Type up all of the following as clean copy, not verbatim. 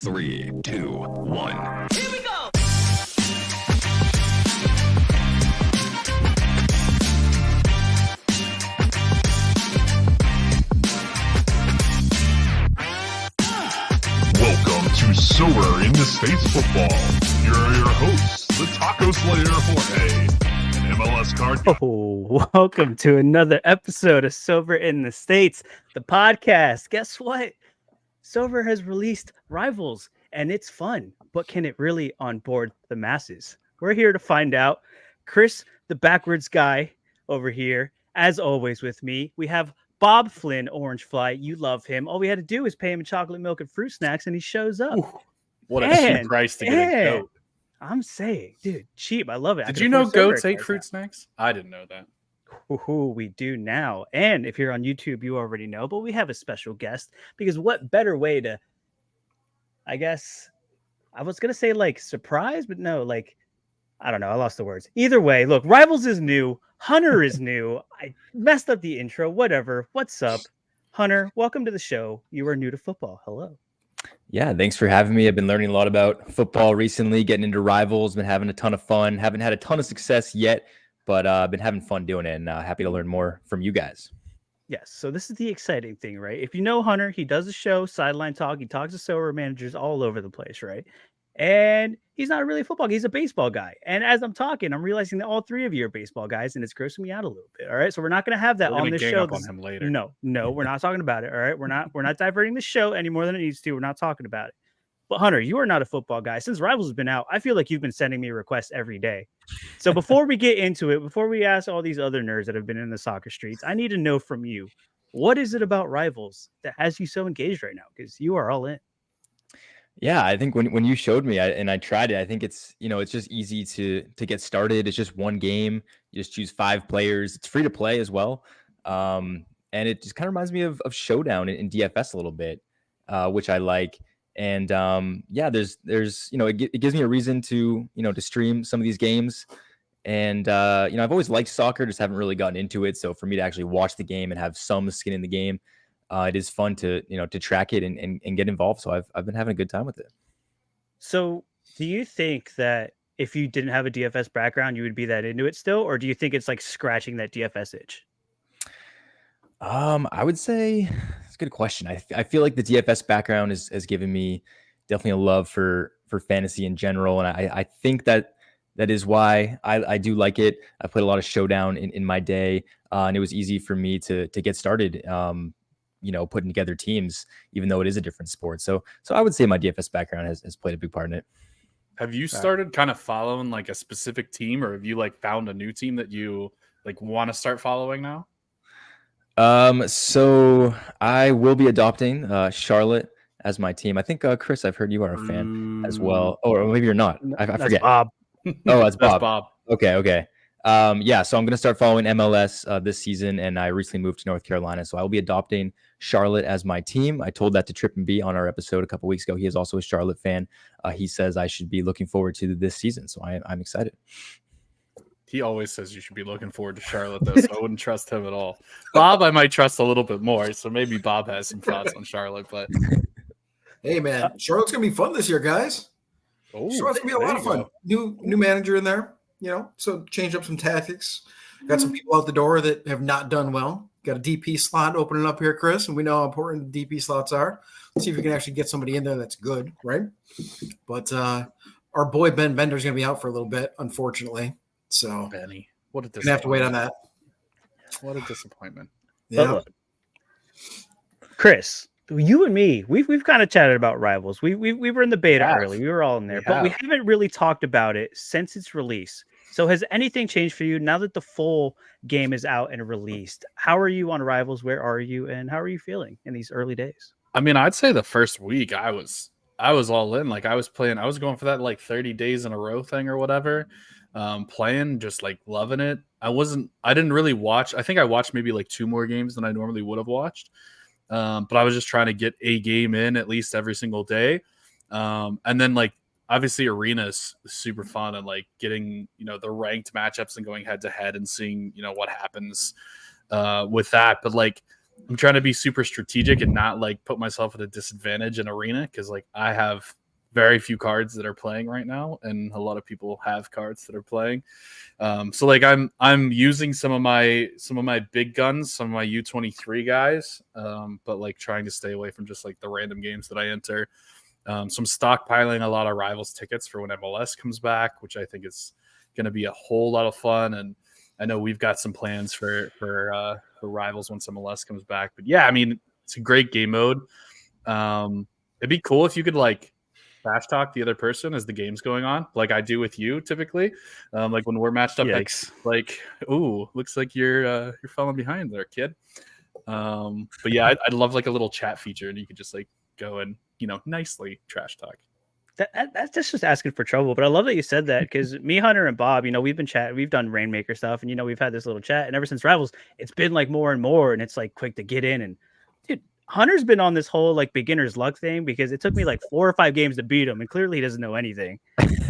3, 2, 1. Here we go! Welcome to Sorare in the States Football. Here are your hosts, the Taco Slayer Jorge and MLS card. Oh, welcome to another episode of Sober in the States, the podcast. Guess what? Sober has released Rivals, and it's fun, but can it really onboard the masses? We're here to find out. Chris, the backwards guy over here, as always with me. We have Bob Flynn, Orangefly. You love him. All we had to do is pay him chocolate milk and fruit snacks, and he shows up. Ooh, what a cheap price to get a goat. I'm saying, dude, cheap. I love it. Did you know goats ate fruit snacks? I didn't know that. Ooh, we do now. And if you're on YouTube, you already know, but we have a special guest because what better way to, I guess, I was going to say like surprise, but no, like, I don't know. I lost the words. Either way, look, Rivals is new. Hunter is new. I messed up the intro, whatever. What's up? Hunter, welcome to the show. You are new to football. Hello. Yeah, thanks for having me. I've been learning a lot about football recently, getting into Rivals, been having a ton of fun. Haven't had a ton of success yet, but I've been having fun doing it, and happy to learn more from you guys. Yes, so this is the exciting thing, right? If you know Hunter, he does a show, Sideline Talk. He talks to sober managers all over the place, right? And he's not really a football guy. He's a baseball guy. And as I'm talking, I'm realizing that all three of you are baseball guys, and it's grossing me out a little bit. All right, so we're not going to have that on this show. On him later. No, we're not talking about it. All right, we're not diverting the show any more than it needs to. We're not talking about it. But Hunter, you are not a football guy. Since Rivals has been out, I feel like you've been sending me requests every day. So before we get into it, before we ask all these other nerds that have been in the soccer streets, I need to know from you, what is it about Rivals that has you so engaged right now? Because you are all in. Yeah, I think when you showed me and I tried it, I think it's just easy to get started. It's just one game. You just choose 5 players. It's free to play as well. And it just kind of reminds me of Showdown in DFS a little bit, which I like. And yeah, there's it gives me a reason to to stream some of these games. And I've always liked soccer, just haven't really gotten into it. So for me to actually watch the game and have some skin in the game, it is fun to to track it and get involved. So I've been having a good time with it. So do you think that if you didn't have a DFS background, you would be that into it still, or do you think it's like scratching that DFS itch? I would say it's a good question. I feel like the DFS background has given me definitely a love for fantasy in general. And I think that is why I do like it. I played a lot of Showdown in my day, and it was easy for me to get started, putting together teams, even though it is a different sport. So I would say my DFS background has played a big part in it. Have you started kind of following like a specific team, or have you like found a new team that you like want to start following now? So I will be adopting Charlotte as my team. I think Chris, I've heard you are a fan as well, or maybe you're not. I forget. Bob. Oh, that's Bob. That's Bob. Okay. Yeah, so I'm going to start following MLS this season, and I recently moved to North Carolina, so I will be adopting Charlotte as my team. I told that to Trip and B on our episode a couple weeks ago. He is also a Charlotte fan. He says I should be looking forward to this season, so I'm excited. He always says you should be looking forward to Charlotte, though, so I wouldn't trust him at all. Bob, I might trust a little bit more, so maybe Bob has some thoughts on Charlotte. But hey, man, Charlotte's gonna be fun this year, guys. Charlotte's gonna be a lot of fun. New manager in there, so change up some tactics. Got some people out the door that have not done well. Got a DP slot opening up here, Chris, and we know how important the DP slots are. Let's see if we can actually get somebody in there that's good, right? But our boy Ben Bender's gonna be out for a little bit, unfortunately. So Benny, what a disappointment. Gonna have to wait on that. What a disappointment. Yeah. Chris, you and me, we've kind of chatted about Rivals. We were in the beta early. We were all in there, but we haven't really talked about it since its release. So has anything changed for you now that the full game is out and released? How are you on Rivals? Where are you? And how are you feeling in these early days? I mean, I'd say the first week I was all in. Like I was going for that like 30 days in a row thing or whatever. Playing, just like loving it. I didn't really watch. I think I watched maybe like 2 more games than I normally would have watched. But I was just trying to get a game in at least every single day. And then like obviously Arena is super fun, and like getting, the ranked matchups and going head to head and seeing, what happens with that. But like trying to be super strategic and not like put myself at a disadvantage in arena, because like I have very few cards that are playing right now, and a lot of people have cards that are playing. So like I'm using some of my big guns, some of my U23 guys, but like trying to stay away from just like the random games that I enter. So I'm stockpiling a lot of Rivals tickets for when MLS comes back, which I think is going to be a whole lot of fun. And I know we've got some plans for Rivals once MLS comes back. But yeah, I mean, it's a great game mode. It'd be cool if you could like trash talk the other person as the game's going on, like I do with you typically. Like when we're matched up, like, ooh, looks like you're falling behind there, kid. But yeah, I'd love like a little chat feature, and you could just like go and nicely trash talk. That's just asking for trouble. But I love that you said that, because me, Hunter, and Bob, we've been chatting, we've done Rainmaker stuff, and we've had this little chat, and ever since Rivals, it's been like more and more, and it's like quick to get in. And dude, Hunter's been on this whole like beginner's luck thing, because it took me like 4 or 5 games to beat him, and clearly he doesn't know anything.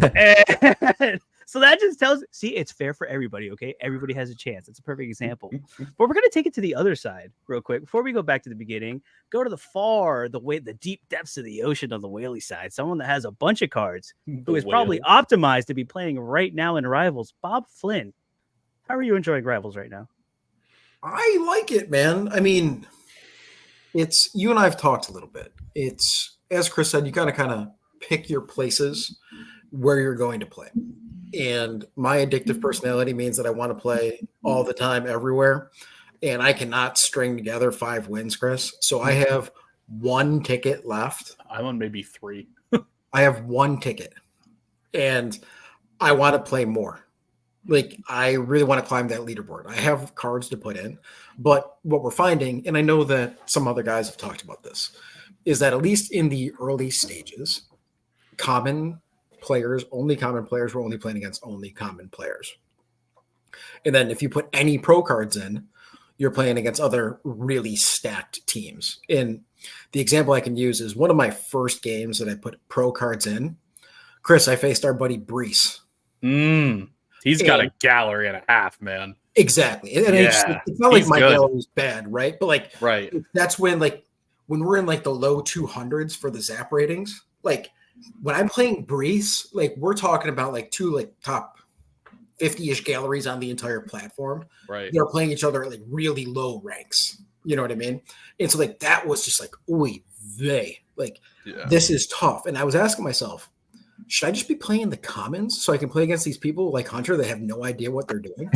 And so that just tells, see, it's fair for everybody. Okay, everybody has a chance. It's a perfect example. But we're gonna take it to the other side real quick before we go back to the beginning. Go to the deep depths of the ocean on the Whaley side. Someone that has a bunch of cards, who is probably optimized to be playing right now in Rivals. Bob Flynn, how are you enjoying Rivals right now? I like it, man. I mean, it's, you and I have talked a little bit. It's, as Chris said, you gotta kind of pick your places where you're going to play. And my addictive personality means that I want to play all the time, everywhere. And I cannot string together 5 wins, Chris. So I have 1 ticket left. I'm on maybe 3. I have 1 ticket. And I want to play more. Like, I really want to climb that leaderboard. I have cards to put in. But what we're finding, and I know that some other guys have talked about this, is that at least in the early stages, common players were only playing against only common players. And then if you put any pro cards in, you're playing against other really stacked teams. And the example I can use is one of my first games that I put pro cards in. Chris, I faced our buddy Brees. He's got a gallery and a half, man. Exactly. And it's not like my gallery is bad, right? But like, right. That's when we're in like the low 200s for the Zap ratings, like, when I'm playing Brees, like we're talking about like 2 like top 50-ish galleries on the entire platform. Right. They're playing each other at like really low ranks. You know what I mean? And so like that was just like, this is tough. And I was asking myself, should I just be playing the commons so I can play against these people like Hunter that have no idea what they're doing?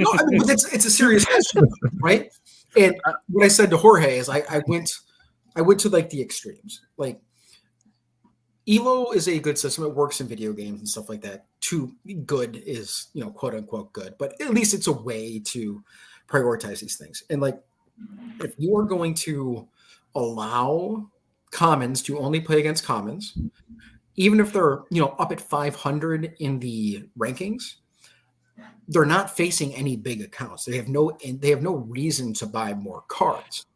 No, I mean, but it's a serious question, right? And what I said to Jorge is I went to like the extremes. Like, ELO is a good system. It works in video games and stuff like that. Too good is, quote unquote good, but at least it's a way to prioritize these things. And like, if you are going to allow commons to only play against commons, even if they're, up at 500 in the rankings, they're not facing any big accounts. They have no reason to buy more cards.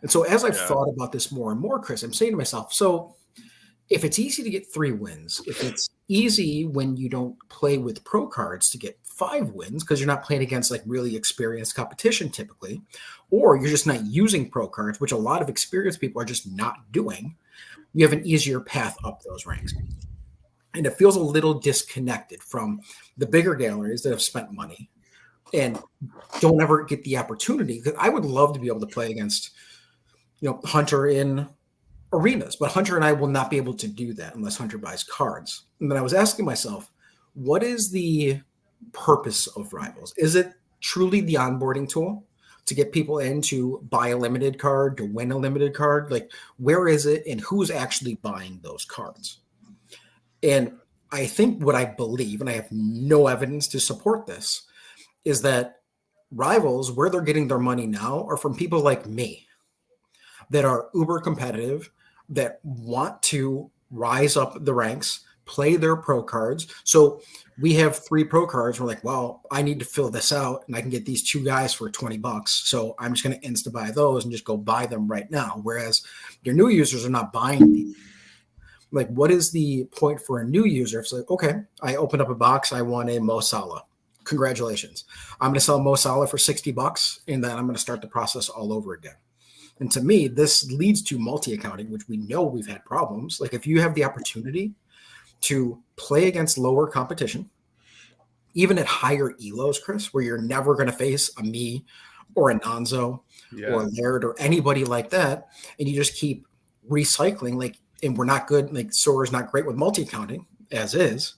And so as I've thought about this more and more, Chris, I'm saying to myself, so if it's easy to get 3 wins, if it's easy when you don't play with pro cards to get 5 wins because you're not playing against like really experienced competition typically, or you're just not using pro cards, which a lot of experienced people are just not doing, you have an easier path up those ranks. And it feels a little disconnected from the bigger galleries that have spent money and don't ever get the opportunity. Because I would love to be able to play against, Hunter in arenas, but Hunter and I will not be able to do that unless Hunter buys cards. And then I was asking myself, what is the purpose of Rivals? Is it truly the onboarding tool to get people in to buy a limited card, to win a limited card? Like, where is it and who's actually buying those cards? And I think what I believe, and I have no evidence to support this, is that Rivals, where they're getting their money now, are from people like me that are uber competitive, that want to rise up the ranks, play their pro cards. So we have 3 pro cards. We're like, well, I need to fill this out and I can get these 2 guys for $20. So I'm just going to insta buy those and just go buy them right now. Whereas your new users are not buying these. Like, what is the point for a new user? It's like, okay, I opened up a box. I want a Mo Salah. Congratulations. I'm going to sell Mo Salah for $60, and then I'm going to start the process all over again. And to me, this leads to multi-accounting, which we know we've had problems. Like if you have the opportunity to play against lower competition, even at higher elos, Chris, where you're never going to face a me or a Nonzo or Laird or anybody like that, and you just keep recycling, like, and we're not good, like Sorare's not great with multi-accounting as is,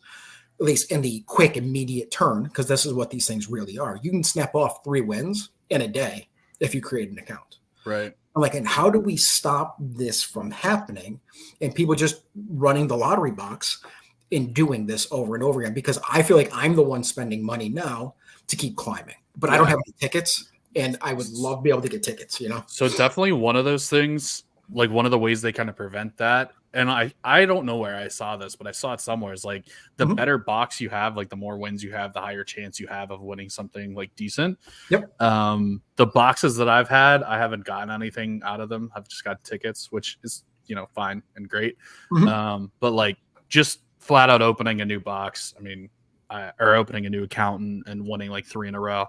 at least in the quick, immediate turn, because this is what these things really are. You can snap off 3 wins in a day if you create an account. Right. I'm like, and how do we stop this from happening and people just running the lottery box and doing this over and over again? Because I feel like I'm the one spending money now to keep climbing, but I don't have any tickets, and I would love to be able to get tickets, you know? So definitely one of those things, like one of the ways they kind of prevent that. And I don't know where I saw this, but I saw it somewhere. Is like the better box you have, like the more wins you have, the higher chance you have of winning something like decent. Yep. The boxes that I've had, I haven't gotten anything out of them. I've just got tickets, which is, you know, fine and great. But like just flat out opening a new box, I mean, or opening a new account and winning like 3 in a row.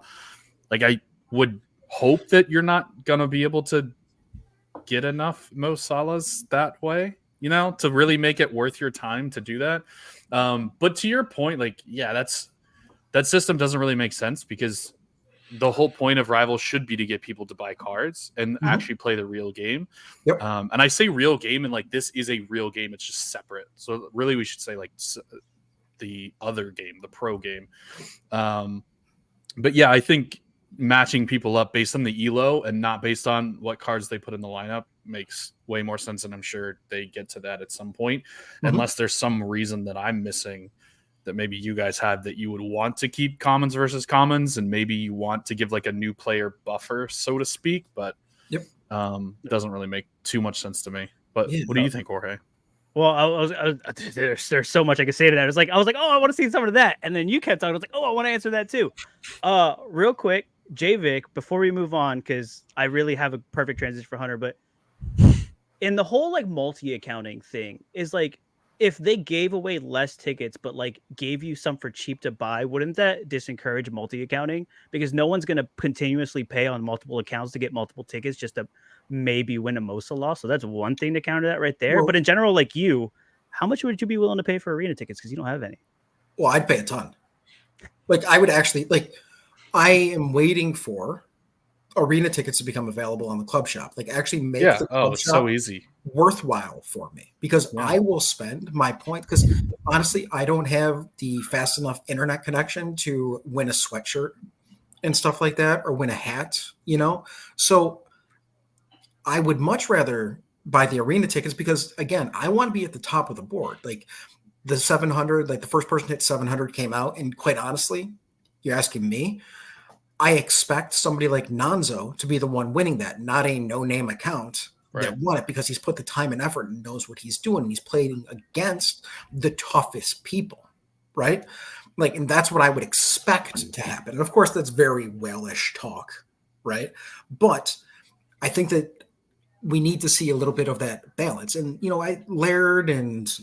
Like I would hope that you're not going to be able to get enough Mo Salahs that way, you know, to really make it worth your time to do that. But to your point, like, yeah, that system doesn't really make sense, because the whole point of Rivals should be to get people to buy cards and actually play the real game. Yep. And I say real game, and like this is a real game. It's just separate. So really we should say like the other game, the pro game. But yeah, I think matching people up based on the elo and not based on what cards they put in the lineup makes way more sense, and I'm sure they get to that at some point, unless there's some reason that I'm missing that maybe you guys have, that you would want to keep commons versus commons, and maybe you want to give like a new player buffer, so to speak, but it doesn't really make too much sense to me. But what do you think, Jorge? Well, there's so much I could say to that. I was like, oh, I want to see some of that, and then you kept talking. I was like, oh, I want to answer that too. Real quick, JVic, before we move on, because I really have a perfect transition for Hunter, but in the whole like multi-accounting thing is like, if they gave away less tickets, but like gave you some for cheap to buy, wouldn't that disencourage multi-accounting? Because no one's going to continuously pay on multiple accounts to get multiple tickets just to maybe win a Mo Salah. So that's one thing to counter that right there. Well, but in general, like you, how much would you be willing to pay for arena tickets? Because you don't have any. Well, I'd pay a ton. Like I would actually, like, I am waiting for arena tickets to become available on the club shop. Like actually make the club shop so easy, worthwhile for me, because I will spend my point, because honestly, I don't have the fast enough internet connection to win a sweatshirt and stuff like that, or win a hat, you know? So I would much rather buy the arena tickets, because again, I want to be at the top of the board. Like the 700, like the first person hit 700 came out. And quite honestly, you're asking me, I expect somebody like Nonzo to be the one winning that, not a no-name account that won it, because he's put the time and effort and knows what he's doing. And he's playing against the toughest people, right? Like, and that's what I would expect to happen. And of course, that's very whalish talk, right? But I think that we need to see a little bit of that balance. And, you know, Laird and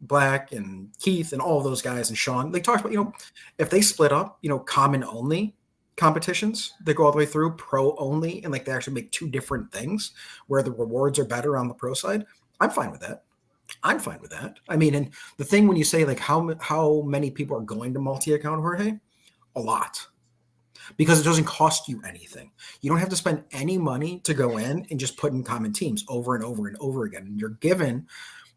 Black and Keith and all those guys and Sean, they talked about, you know, if they split up, you know, common only competitions, they go all the way through pro only, and like they actually make 2 different things where the rewards are better on the pro side, I'm fine with that. I mean, and the thing when you say like how many people are going to multi-account, Jorge, a lot, because it doesn't cost you anything. You don't have to spend any money to go in and just put in common teams over and over and over again. And you're given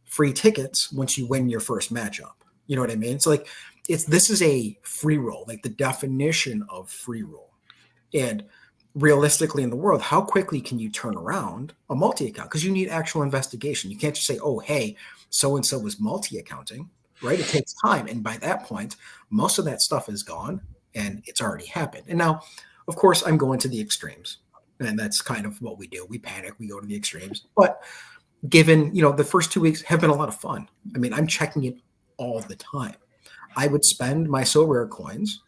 free tickets once you win your first matchup. You know what I mean? So like this is a free roll, like the definition of free roll. And realistically in the world, how quickly can you turn around a multi-account? Because you need actual investigation. You can't just say, oh, hey, so-and-so was multi-accounting, right? It takes time. And by that point, most of that stuff is gone and it's already happened. And now, of course, I'm going to the extremes. And that's kind of what we do. We panic, we go to the extremes. But given, you know, the first 2 weeks have been a lot of fun. I mean, I'm checking it all the time. I would spend my Sorare coins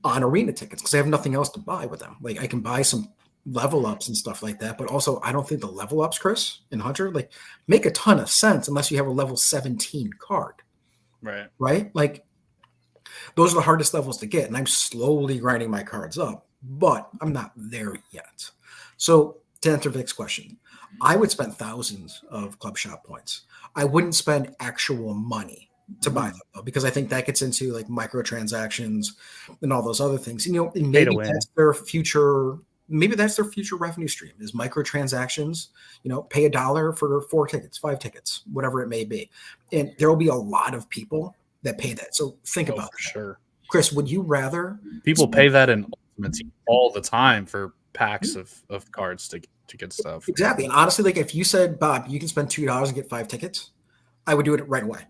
on arena tickets because I have nothing else to buy with them. Like I can buy some level ups and stuff like that, but also I don't think the level ups, Chris and Hunter, like make a ton of sense unless you have a level 17 card. Right. Right? Like Those are the hardest levels to get, and I'm slowly grinding my cards up, but I'm not there yet. So to answer Vic's question, I would spend thousands of club shop points. I wouldn't spend actual money to buy them, though, because I think that gets into like microtransactions and all those other things. And, and maybe that's their future. Maybe that's their future revenue stream is microtransactions. Pay $1 for 4 tickets, 5 tickets, whatever it may be, and there will be a lot of people that pay that. So think about that. Sure, Chris, would you rather people pay that in Ultimate Team all the time for packs of cards to get stuff? Exactly. And honestly, like if you said, Bob, you can spend $2 and get 5 tickets, I would do it right away.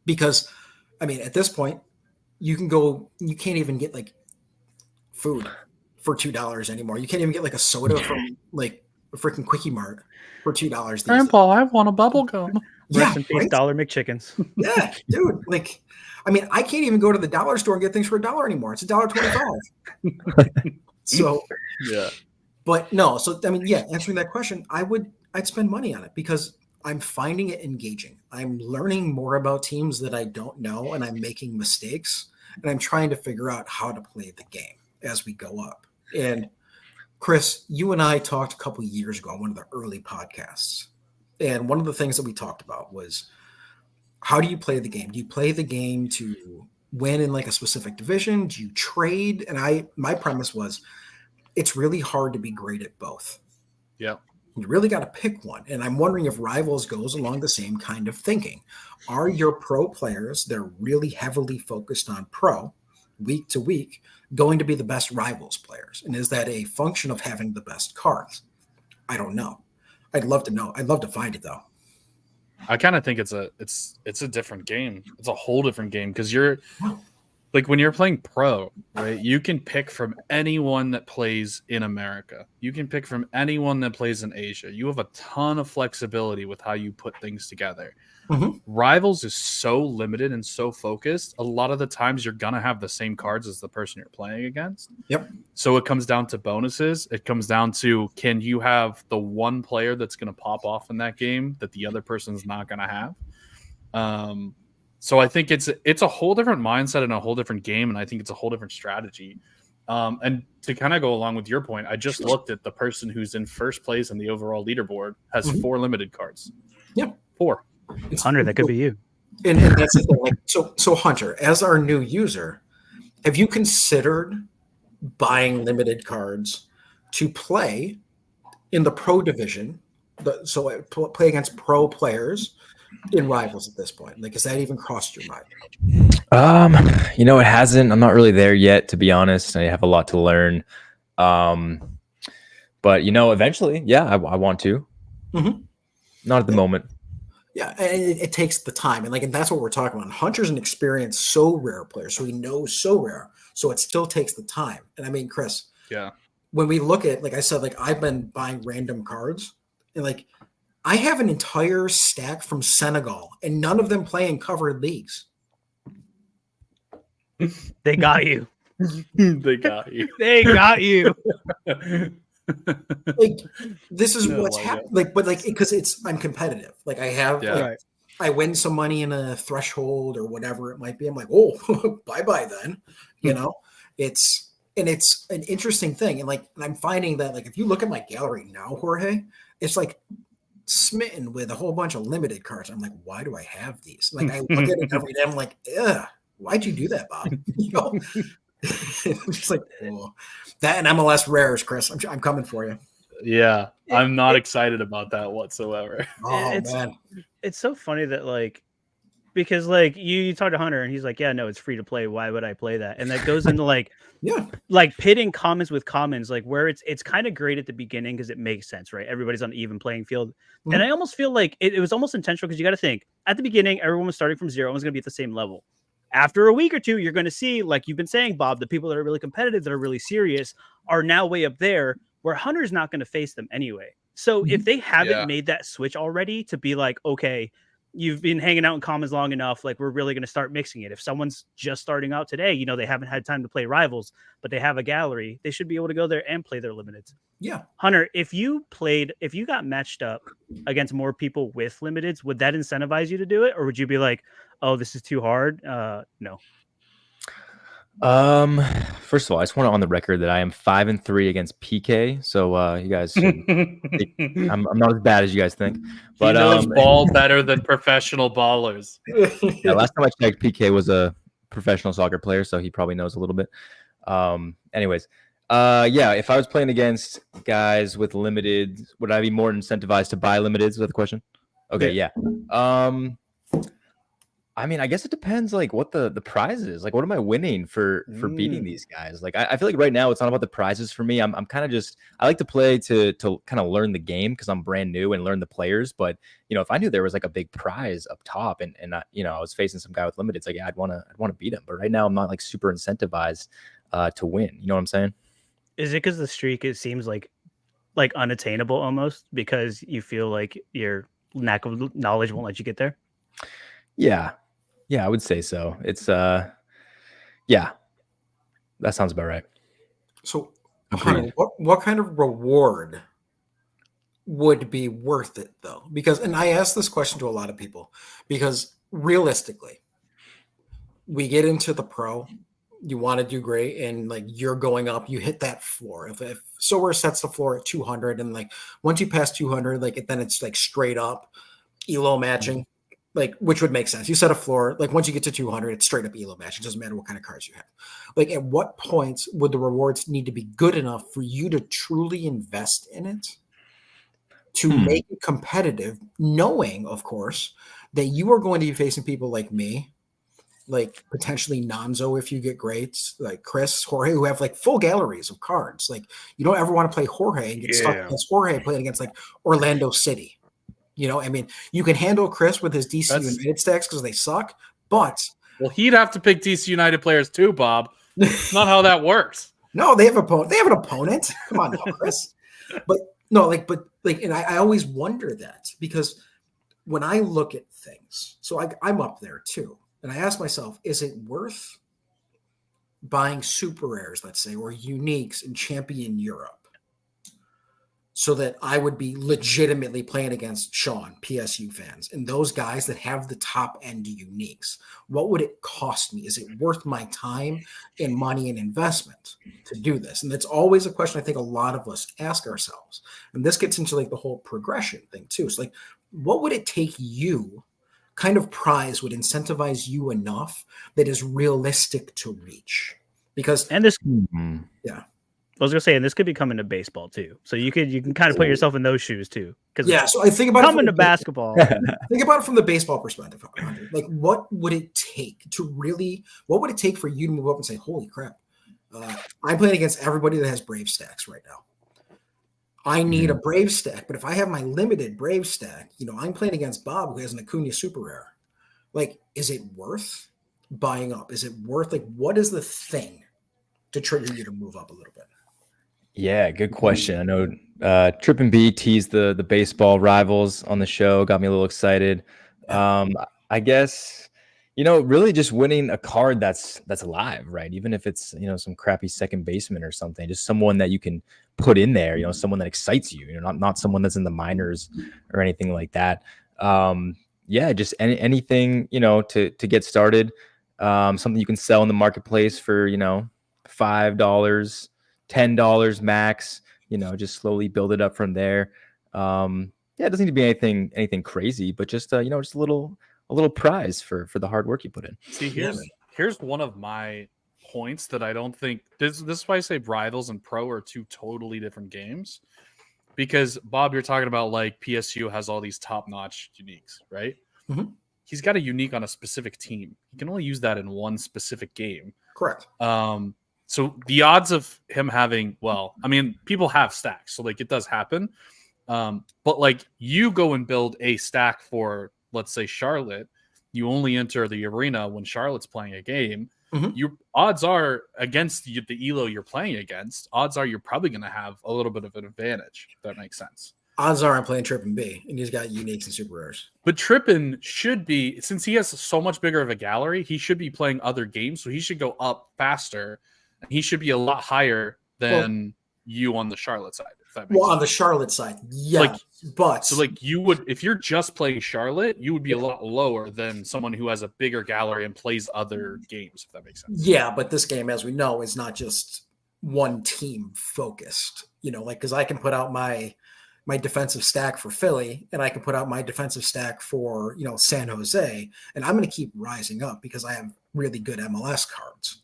Because I mean, at this point, you can't even get like food for $2 anymore. You can't even get like a soda from like a freaking Quickie Mart for $2. Grandpa, I want a bubble gum. Yeah, right? Dollar McChickens. Yeah, dude. Like, I mean, I can't even go to the dollar store and get things for $1 anymore. It's $1.25. So yeah. But no, so I mean, yeah, answering that question, I'd spend money on it because I'm finding it engaging. I'm learning more about teams that I don't know, and I'm making mistakes, and I'm trying to figure out how to play the game as we go up. And Chris, you and I talked a couple of years ago on one of the early podcasts. And one of the things that we talked about was how do you play the game? Do you play the game to win in like a specific division? Do you trade? And my premise was it's really hard to be great at both. Yeah. You really got to pick one. And I'm wondering if Rivals goes along the same kind of thinking. Are your pro players, they're really heavily focused on pro week to week, going to be the best Rivals players? And is that a function of having the best cards? I don't know. I'd love to know. I'd love to find it though. I kind of think it's a different game. It's a whole different game because you're like when you're playing pro, right? You can pick from anyone that plays in America. You can pick from anyone that plays in Asia. You have a ton of flexibility with how you put things together. Mm-hmm. Rivals is so limited and so focused. A lot of the times you're going to have the same cards as the person you're playing against. Yep. So it comes down to bonuses. It comes down to, can you have the one player that's going to pop off in that game that the other person's not going to have? So I think it's a whole different mindset and a whole different game. And I think it's a whole different strategy. And to kind of go along with your point, I just looked at the person who's in first place in the overall leaderboard has 4 limited cards. Yep. 4. Hunter, that could be you. And that's the thing. Like, so Hunter, as our new user, have you considered buying limited cards to play in the pro division? So play against pro players in Rivals at this point. Like, has that even crossed your mind? It hasn't. I'm not really there yet, to be honest. I have a lot to learn. But eventually, yeah, I want to. Mm-hmm. Not at the moment. Yeah, and it takes the time, and that's what we're talking about. Hunter's an experienced, so rare player, so he knows so rare, so it still takes the time. And I mean, Chris, yeah, when we look at, like I said, I've been buying random cards, and I have an entire stack from Senegal, and none of them play in covered leagues. They got you. They got you. They got you. This is what's happening. Because I'm competitive. I have, I win some money in a threshold or whatever it might be. I'm like, oh, bye then. It's an interesting thing. And I'm finding that if you look at my gallery now, Jorge, it's smitten with a whole bunch of limited cards. I'm like, why do I have these? I look at it every day. I'm like, ugh, why'd you do that, Bob? It's oh. That and MLS rares, Chris. I'm coming for you. Yeah, I'm not excited about that whatsoever. Oh man, it's so funny that because you talk to Hunter and he's like, yeah, no, it's free to play. Why would I play that? And that goes into pitting commons with commons, where it's kind of great at the beginning because it makes sense, right? Everybody's on the even playing field. Mm-hmm. And I almost feel like it was almost intentional because you got to think at the beginning, everyone was starting from zero. Everyone's going to be at the same level. After a week or two, you're going to see, like you've been saying, Bob, the people that are really competitive, that are really serious, are now way up there where Hunter's not going to face them anyway. So if they haven't made that switch already to be like, okay, you've been hanging out in commons long enough. Like, we're really going to start mixing it. If someone's just starting out today, you know, they haven't had time to play rivals, but they have a gallery, they should be able to go there and play their limiteds. Yeah. Hunter, if you got matched up against more people with limiteds, would that incentivize you to do it? Or would you be like, oh, this is too hard? No. First of all, I just want to on the record that I am 5-3 against PK. So you guys should I'm not as bad as you guys think. But he knows ball better than professional ballers. Yeah, last time I checked, PK was a professional soccer player, so he probably knows a little bit. Anyways, yeah, if I was playing against guys with limited, would I be more incentivized to buy limiteds? Is that the question? Okay, yeah. I mean, I guess it depends, like, what the prize is. Like, what am I winning for beating these guys? Like, I feel like right now it's not about the prizes for me. I'm kind of just, I like to play to kind of learn the game because I'm brand new and learn the players. But, you know, if I knew there was like a big prize up top and you know, I was facing some guy with limited, it's like, yeah, I'd want to beat him. But right now I'm not like super incentivized to win. You know what I'm saying? Is it because the streak, it seems like unattainable almost because you feel like your lack of knowledge won't let you get there? Yeah, I would say so. It's yeah, that sounds about right. So, Hunter, what kind of reward would be worth it though? Because, and I ask this question to a lot of people, because realistically, we get into the pro, you want to do great, and like you're going up, you hit that floor. If Sorare sets the floor at 200, and like once you pass 200, like then it's like straight up elo matching. Like, which would make sense. You set a floor, like once you get to 200, it's straight up elo match. It doesn't matter what kind of cards you have. Like, at what points would the rewards need to be good enough for you to truly invest in it to make it competitive, knowing, of course, that you are going to be facing people like me, like potentially Nonzo if you get greats, like Chris, Jorge, who have like full galleries of cards. Like, you don't ever want to play Jorge and get stuck against Jorge playing against like Orlando City. You know, I mean, you can handle Chris with his DC United stacks because they suck, but he'd have to pick DC United players too, Bob. It's not how that works. No, they have an opponent. Come on now, Chris. But and I always wonder that because when I look at things, so I'm up there too, and I ask myself, is it worth buying super rares, let's say, or uniques in Champion Europe, so that I would be legitimately playing against Sean, PSU fans, and those guys that have the top end uniques? What would it cost me? Is it worth my time and money and investment to do this? And that's always a question I think a lot of us ask ourselves. And this gets into like the whole progression thing too. So like, what would it take you? Kind of prize would incentivize you enough that is realistic to reach? Because yeah. I was gonna say, and this could be coming to baseball too. So you can kind of put yourself in those shoes too. Because so I think about coming to basketball. Think about it from the baseball perspective. Like, what would it take for you to move up and say, "Holy crap, I'm playing against everybody that has Brave stacks right now. I need a Brave stack, but if I have my limited Brave stack, you know, I'm playing against Bob who has an Acuna super rare. Like, is it worth buying up? Is it worth what is the thing to trigger you to move up a little bit?" Yeah, good question. I know Trip and B teased the baseball rivals on the show, got me a little excited. I guess, you know, really just winning a card that's alive, right? Even if it's, you know, some crappy second baseman or something, just someone that you can put in there, you know, someone that excites you, you know, not someone that's in the minors or anything like that. Yeah, just anything, you know, to get started. Something you can sell in the marketplace for, you know, $5, $10 max, you know, just slowly build it up from there. Yeah, it doesn't need to be anything crazy, but just you know, just a little prize for the hard work you put in. See, here's one of my points that I don't think this is why I say rivals and pro are two totally different games. Because Bob, you're talking about like PSU has all these top-notch uniques, right? Mm-hmm. He's got a unique on a specific team. He can only use that in one specific game. Correct. So the odds of him having, well, I mean, people have stacks, so like it does happen. But like you go and build a stack for, let's say, Charlotte, you only enter the arena when Charlotte's playing a game. Mm-hmm. Your odds are against the Elo you're playing against. Odds are you're probably going to have a little bit of an advantage. If that makes sense. odds are I'm playing Trippin B, and he's got uniques and super rares. But Trippin should be, since he has so much bigger of a gallery, he should be playing other games, so he should go up faster, and he should be a lot higher than you on the Charlotte side. If that makes sense. On the Charlotte side, yeah, so you would, if you're just playing Charlotte, you would be a lot lower than someone who has a bigger gallery and plays other games. If that makes sense. Yeah, but this game, as we know, is not just one team focused. Because I can put out my defensive stack for Philly, and I can put out my defensive stack for San Jose, and I'm going to keep rising up because I have really good MLS cards.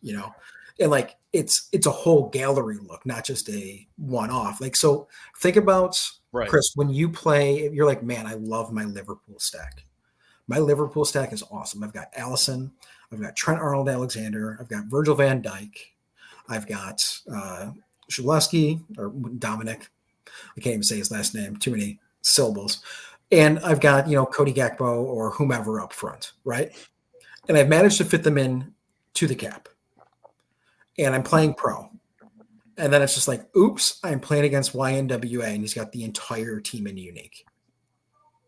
And it's a whole gallery look, not just a one-off. So think about Chris, when you play, you're like, man, I love my Liverpool stack. My Liverpool stack is awesome. I've got Allison, I've got Trent Arnold-Alexander, I've got Virgil van Dijk, I've got Shulesky or Dominic. I can't even say his last name. Too many syllables. And I've got, Cody Gakpo or whomever up front, right? And I've managed to fit them in to the cap. And I'm playing pro. And then it's just like, oops, I'm playing against YNWA, and he's got the entire team in unique.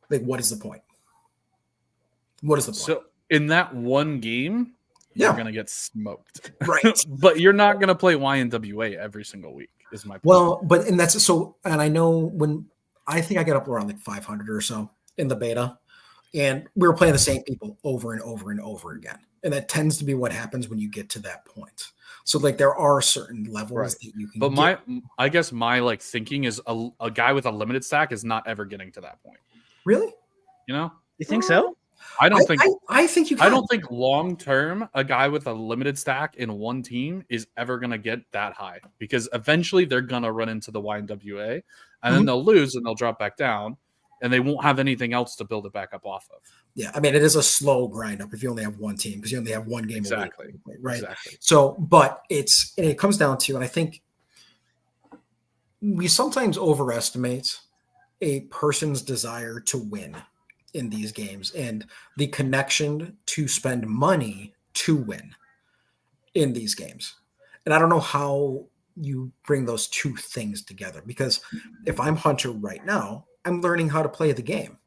What is the point? What is the point? So in that one game, you're going to get smoked. Right. But you're not going to play YNWA every single week, is my point. Well, and that's so, and I know I think I got up around 500 or so in the beta, and we were playing the same people over and over and over again. And that tends to be what happens when you get to that point. So there are certain levels that you can But I guess my thinking is a guy with a limited stack is not ever getting to that point. Really? You think so? I don't think I think you can. I don't think long term a guy with a limited stack in one team is ever going to get that high, because eventually they're going to run into the YNWA and then they'll lose and they'll drop back down and they won't have anything else to build it back up off of. Yeah, I mean, it is a slow grind up if you only have one team, because you only have one game exactly. a week, right? Exactly. So, but it comes down to, and I think we sometimes overestimate a person's desire to win in these games and the connection to spend money to win in these games. And I don't know how you bring those two things together, because if I'm Hunter right now, I'm learning how to play the game.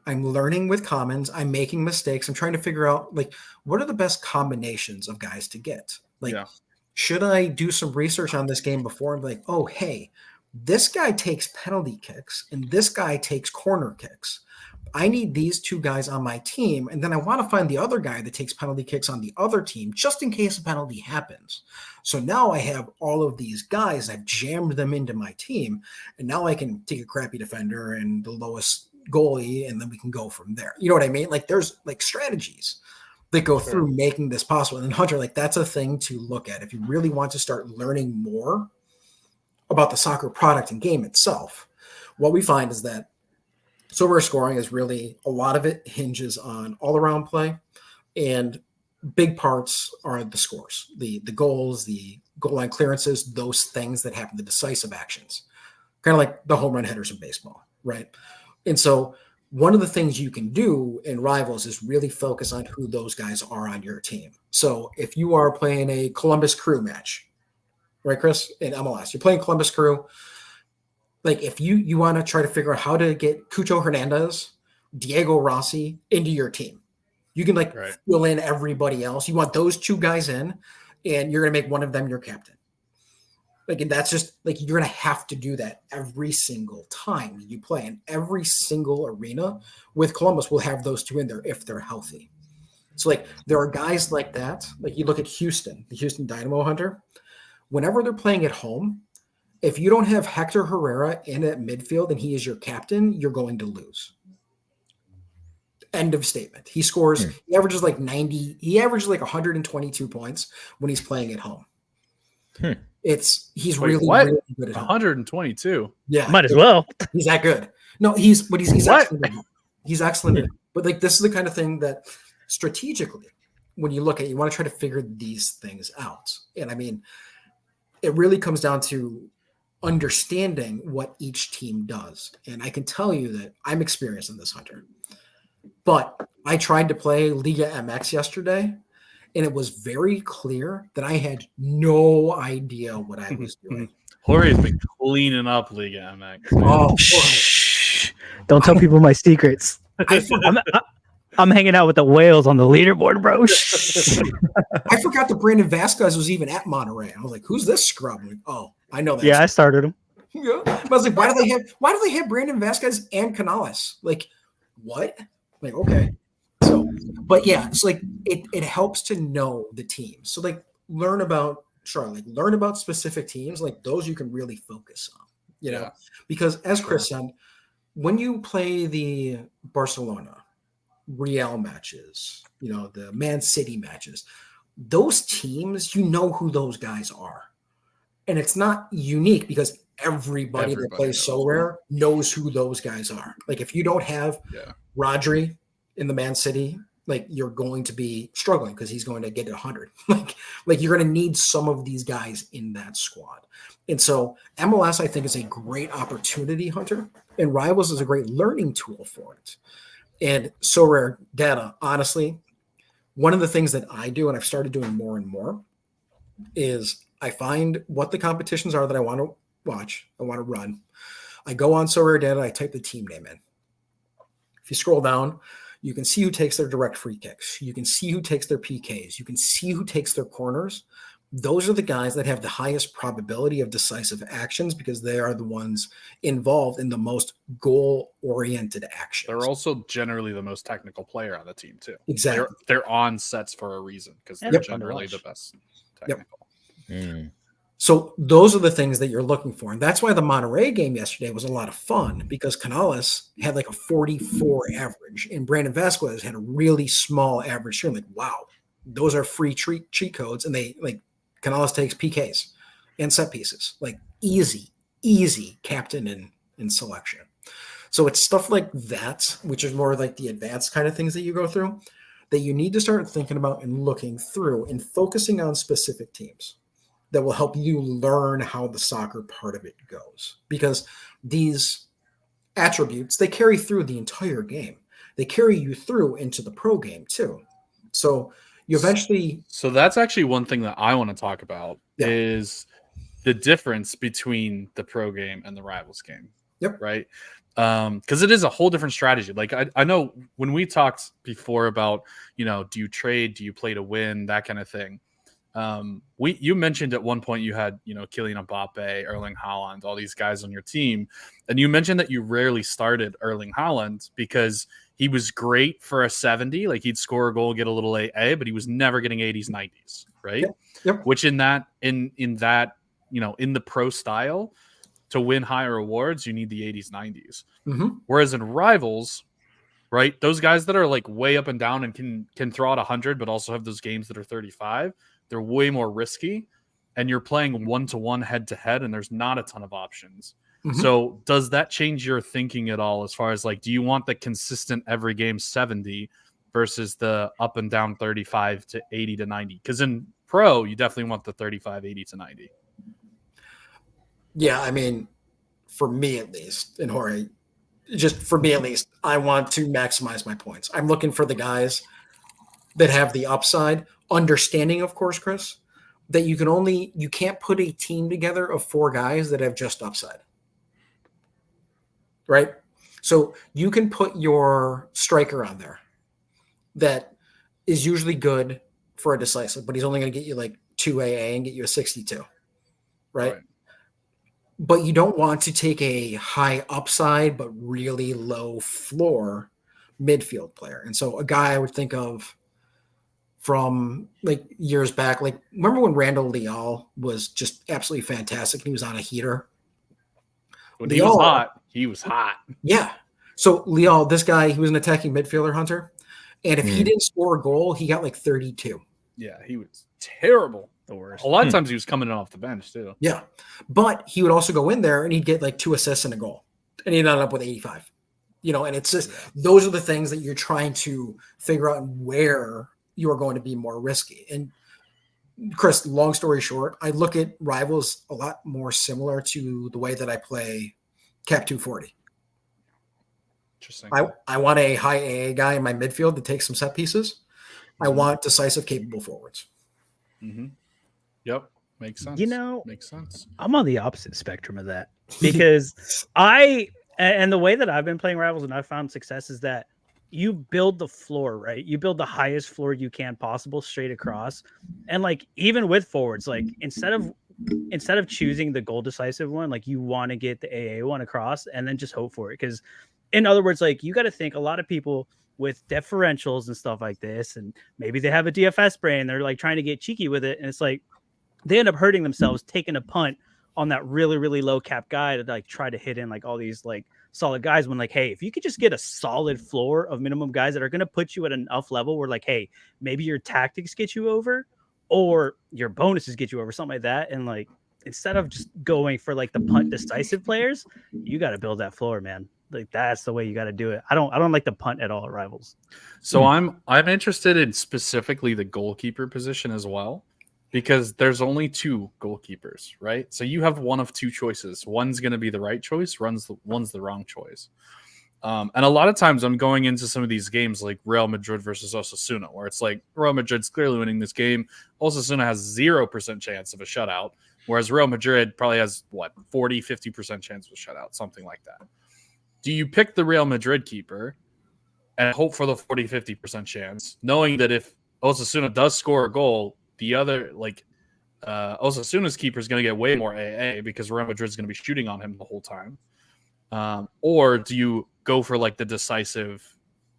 I'm learning with commons. I'm making mistakes. I'm trying to figure out what are the best combinations of guys to get? Should I do some research on this game before and be like, oh, hey, this guy takes penalty kicks and this guy takes corner kicks. I need these two guys on my team. And then I want to find the other guy that takes penalty kicks on the other team, just in case a penalty happens. So now I have all of these guys. I've jammed them into my team. And now I can take a crappy defender and the lowest goalie, and then we can go from there. You know what I mean? There's strategies that go through making this possible. And Hunter, that's a thing to look at. If you really want to start learning more about the soccer product and game itself, what we find is that Sorare scoring is really, a lot of it hinges on all-around play, and big parts are the scores, the goals, the goal line clearances, those things that happen, the decisive actions, kind of like the home run hitters in baseball, right? And so one of the things you can do in Rivals is really focus on who those guys are on your team. So if you are playing a Columbus Crew match, right, Chris, in MLS, you're playing Columbus Crew, if you want to try to figure out how to get Cucho Hernandez, Diego Rossi into your team, you can fill in everybody else. You want those two guys in, and you're going to make one of them your captain. And that's just you're going to have to do that every single time you play. And every single arena with Columbus will have those two in there if they're healthy. So there are guys like that. You look at Houston, the Houston Dynamo, Hunter, whenever they're playing at home, if you don't have Hector Herrera in at midfield and he is your captain, you're going to lose. End of statement. He scores, he averages 90, he averages 122 points when he's playing at home. He's really good at home. 122. Yeah. Might as well. He's that good. No, he's excellent. He's excellent. But this is the kind of thing that strategically, when you look at it, you want to try to figure these things out. And I mean, it really comes down to understanding what each team does. And I can tell you that I'm experienced in this, Hunter. But I tried to play Liga MX yesterday, and it was very clear that I had no idea what I was doing. Jorge's been cleaning up Liga MX. Oh, Don't tell people my secrets. I'm hanging out with the whales on the leaderboard, bro. I forgot that Brandon Vasquez was even at Monterey. I was like, "Who's this scrub?" I'm like, oh, I know that. Yeah, I started him. Yeah. I was like, why do they have Brandon Vasquez and Canales? Like, what? Like, okay. So, but yeah, it's like it helps to know the team. So like learn about specific teams, like those you can really focus on, you know, because as Chris said, when you play the Barcelona, Real matches, you know, the Man City matches, those teams, you know who those guys are. And it's not unique because everybody that plays Sorare knows who those guys are. Like if you don't have Rodri in the Man City, like you're going to be struggling because he's going to get 100. like you're going to need some of these guys in that squad. And so MLS, I think, is a great opportunity hunter, and Rivals is a great learning tool for it. And Sorare data, honestly, one of the things that I do, and I've started doing more and more, is I find what the competitions are that I want to watch, I want to run. I go on Sorare data, I type the team name in. If you scroll down, you can see who takes their direct free kicks. You can see who takes their PKs. You can see who takes their corners. Those are the guys that have the highest probability of decisive actions because they are the ones involved in the most goal-oriented actions. They're also generally the most technical player on the team, too. Exactly. They're on sets for a reason because they're generally the best technical. So those are the things that you're looking for. And that's why the Monterey game yesterday was a lot of fun because Canales had like a 44 average and Brandon Vasquez had a really small average. You're like, wow, those are free cheat codes. And they like Canales takes PKs and set pieces, like easy captain in selection. So it's stuff like that, which is more like the advanced kind of things that you go through that you need to start thinking about and looking through and focusing on specific teams that will help you learn how the soccer part of it goes. Because these attributes, they carry through the entire game. They carry you through into the pro game too. So you eventually... So that's actually one thing that I want to talk about is the difference between the pro game and the Rivals game. Yep. Right? Because it is a whole different strategy. Like I know when we talked before about, you know, do you trade, do you play to win, that kind of thing. You mentioned at one point you had, you know, Kylian Mbappe, Erling Haaland, all these guys on your team. And you mentioned that you rarely started Erling Haaland because he was great for a 70. Like he'd score a goal, get a little AA, but he was never getting 80s, 90s. Right. Yep. Which in that, you know, in the pro style to win higher awards, you need the 80s, 90s. Mm-hmm. Whereas in Rivals, right, those guys that are like way up and down and can throw out 100, but also have those games that are 35, they're way more risky, and you're playing 1-to-1 head-to-head, and there's not a ton of options. Mm-hmm. So does that change your thinking at all as far as like, do you want the consistent every game 70 versus the up and down 35 to 80 to 90? Because in pro, you definitely want the 35, 80 to 90. Yeah, I mean, for me at least, and Jorge, just for me at least, I want to maximize my points. I'm looking for the guys that have the upside, understanding, of course, Chris, that you can't put a team together of 4 guys that have just upside. Right? So you can put your striker on there that is usually good for a decisive, but he's only going to get you like 2 AA and get you a 62. Right? But you don't want to take a high upside but really low floor midfield player. And so a guy I would think of from like years back, like remember when Randall Leal was just absolutely fantastic and he was on a heater? When he was hot. Yeah. So Leal, this guy, he was an attacking midfielder hunter. And if he didn't score a goal, he got like 32. Yeah, he was terrible. The worst. A lot of times he was coming in off the bench too. Yeah. But he would also go in there and he'd get like 2 assists and a goal. And he'd end up with 85. You know, and it's just those are the things that you're trying to figure out where you are going to be more risky. And Chris, long story short, I look at Rivals a lot more similar to the way that I play Cap 240. Interesting. I want a high AA guy in my midfield to take some set pieces. I want decisive, capable forwards. Mm-hmm. Yep. Makes sense. You know, makes sense. I'm on the opposite spectrum of that because I And the way that I've been playing Rivals and I've found success is that you build the floor, right? You build the highest floor you can possible straight across. And like even with forwards, like instead of choosing the goal decisive one, like you want to get the AA one across and then just hope for it. Because in other words, like you got to think a lot of people with differentials and stuff like this, and maybe they have a DFS brain, they're like trying to get cheeky with it. And it's like they end up hurting themselves taking a punt on that really, really low cap guy to like try to hit in like all these like solid guys when like, hey, if you could just get a solid floor of minimum guys that are going to put you at enough level where like, hey, maybe your tactics get you over or your bonuses get you over, something like that. And like, instead of just going for like the punt decisive players, you got to build that floor, man. Like that's the way you got to do it. I don't like the punt at all at Rivals. So I'm interested in specifically the goalkeeper position as well, because there's only 2 goalkeepers, right? So you have one of 2 choices. One's going to be the right choice. One's the wrong choice. And a lot of times I'm going into some of these games like Real Madrid versus Osasuna, where it's like Real Madrid's clearly winning this game. Osasuna has 0% chance of a shutout, whereas Real Madrid probably has, 40, 50% chance of a shutout, something like that. Do you pick the Real Madrid keeper and hope for the 40, 50% chance, knowing that if Osasuna does score a goal, the other, Osasuna's keeper is going to get way more AA because Real Madrid is going to be shooting on him the whole time? Or do you go for like the decisive,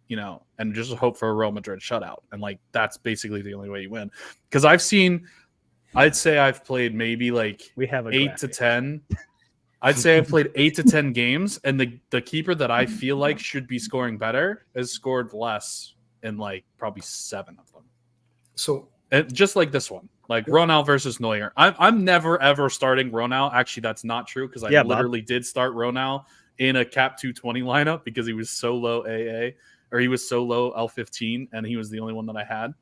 and just hope for a Real Madrid shutout? And like, that's basically the only way you win. Because I'd say I've played maybe like we have 8 to 10. I'd say I've played 8 to 10 games, and the keeper that I feel like should be scoring better has scored less in like probably 7 of them. So, and just like this one, like Ronald versus Neuer. I'm never ever starting Ronald. Actually, that's not true because I literally did start Ronald in a cap 220 lineup because he was so low AA, or he was so low L15, and he was the only one that I had.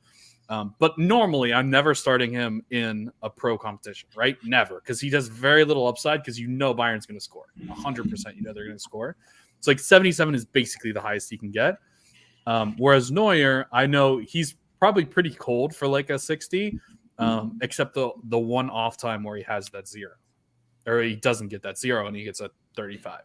But normally, I'm never starting him in a pro competition, right? Never, because he does very little upside because Bayern's going to score. 100% they're going to score. It's like 77 is basically the highest he can get. Whereas Neuer, I know he's probably pretty cold for like a 60, except the one off time where he has that 0. Or he doesn't get that 0 and he gets a 35.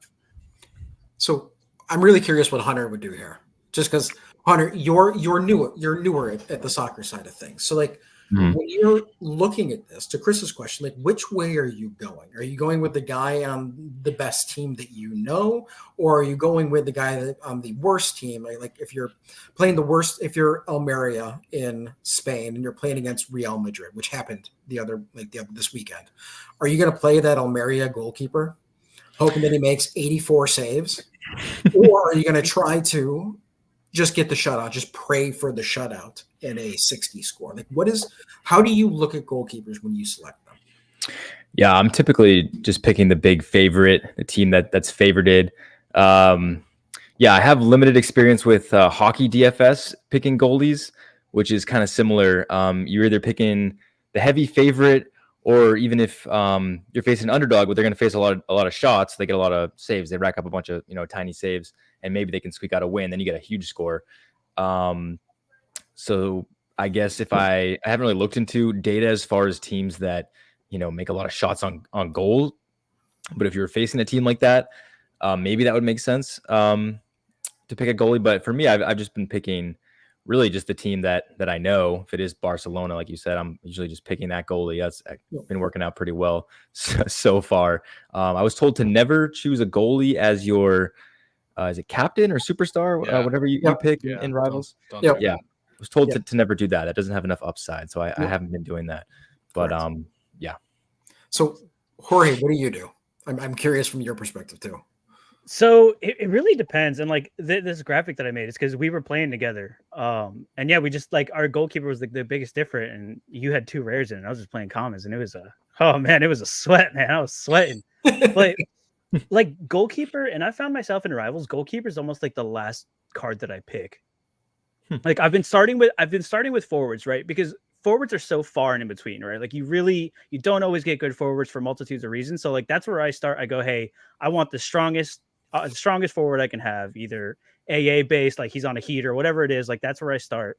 So I'm really curious what Hunter would do here. Just because Hunter, you're newer at the soccer side of things. So like when you're looking at this, to Chris's question, like which way are you going? Are you going with the guy on the best team that you know, or are you going with the guy that on the worst team? Like if you're playing the worst, if you're Almeria in Spain and you're playing against Real Madrid, which happened this weekend, are you going to play that Almeria goalkeeper, hoping that he makes 84 saves, or are you going to try to just get the shutout, just pray for the shutout in a 60 score? Like how do you look at goalkeepers when you select them? Yeah, I'm typically just picking the big favorite, the team that's favorited. Yeah, I have limited experience with hockey DFS picking goalies, which is kind of similar. You're either picking the heavy favorite, or even if you're facing an underdog, but they're going to face a lot of shots, they get a lot of saves. They rack up a bunch of tiny saves, and maybe they can squeak out a win. Then you get a huge score. So I guess if I haven't really looked into data as far as teams that make a lot of shots on goal, but if you're facing a team like that, maybe that would make sense to pick a goalie. But for me, I've just been picking really just the team that I know. If it is Barcelona, like you said, I'm usually just picking that goalie. That's been working out pretty well so far. I was told to never choose a goalie as your is it captain or superstar, whatever you pick in Rivals. Don't I was told to never do that. That doesn't have enough upside, so I haven't been doing that. But yeah. So Jorge, what do you do? I'm curious from your perspective too. So it really depends. And like this graphic that I made is because we were playing together. And yeah, we just like our goalkeeper was the biggest difference. And you had 2 rares in it. I was just playing commons, and it was it was a sweat, man. I was sweating. But like goalkeeper, and I found myself in Rivals, goalkeeper is almost like the last card that I pick. Like I've been starting with forwards, right? Because forwards are so far and in between, right? Like you don't always get good forwards for multitudes of reasons. So like that's where I start. I go, hey, I want the strongest forward I can have, either AA based, like he's on a heat or whatever it is. Like that's where I start.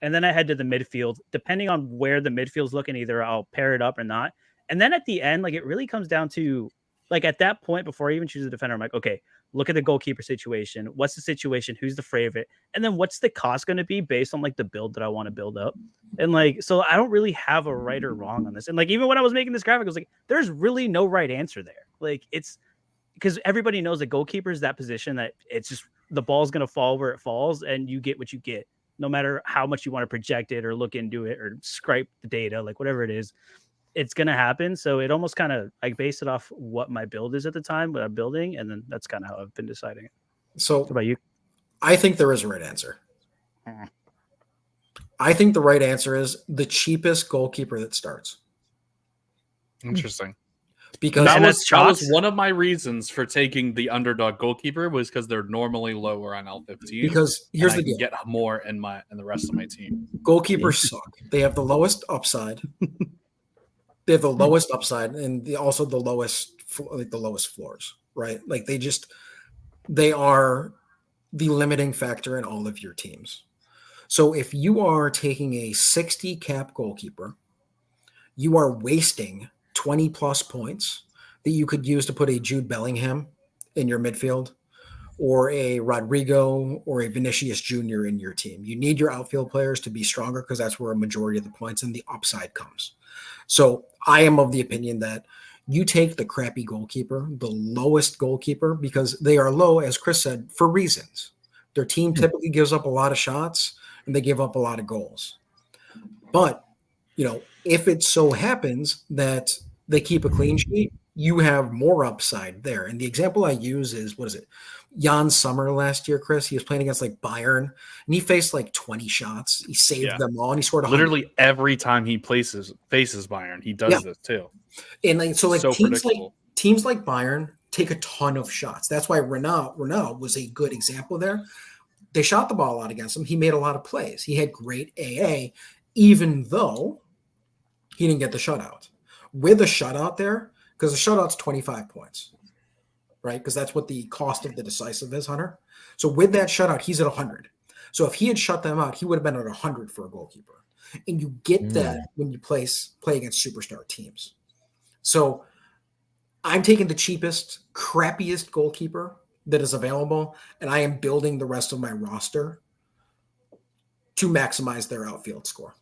And then I head to the midfield, depending on where the midfield's looking, either I'll pair it up or not. And then at the end, like it really comes down to like at that point, before I even choose a defender, I'm like, okay, look at the goalkeeper situation. What's the situation? Who's the favorite? And then what's the cost going to be based on like the build that I want to build up? And like, so I don't really have a right or wrong on this. And like, even when I was making this graphic, I was like, there's really no right answer there. Like, it's because everybody knows that goalkeeper is that position that it's just the ball's going to fall where it falls and you get what you get, no matter how much you want to project it or look into it or scrape the data, like whatever it is. It's going to happen. So it almost kind of like base it off what my build is at the time, what I'm building. And then that's kind of how I've been deciding it. So what about you? I think there is a right answer. I think the right answer is the cheapest goalkeeper that starts. Interesting. Because that was one of my reasons for taking the underdog goalkeeper was because they're normally lower on L15. Because here's the deal. Get more in the rest of my team. Goalkeepers suck. They have the lowest upside. They have the lowest upside and also the lowest floors, right? Like they are the limiting factor in all of your teams. So if you are taking a 60 cap goalkeeper, you are wasting 20 plus points that you could use to put a Jude Bellingham in your midfield or a Rodrigo or a Vinicius Jr. in your team. You need your outfield players to be stronger because that's where a majority of the points and the upside comes. So I am of the opinion that you take the crappy goalkeeper, the lowest goalkeeper, because they are low, as Chris said, for reasons. Their team typically gives up a lot of shots and they give up a lot of goals. But, if it so happens that they keep a clean sheet, you have more upside there. And the example I use is, Jan Sommer last year, Chris? He was playing against like Bayern and he faced like 20 shots. He saved them all and he scored 100. Literally every time he faces Bayern, he does this too. And teams like Bayern take a ton of shots. That's why Renault was a good example there. They shot the ball a lot against him. He made a lot of plays. He had great AA, even though he didn't get the shutout. With a shutout there, because the shutout's 25 points, right? Because that's what the cost of the decisive is, Hunter. So with that shutout, he's at 100. So if he had shut them out, he would have been at 100 for a goalkeeper. And you get that when you play against superstar teams. So I'm taking the cheapest, crappiest goalkeeper that is available, and I am building the rest of my roster to maximize their outfield score.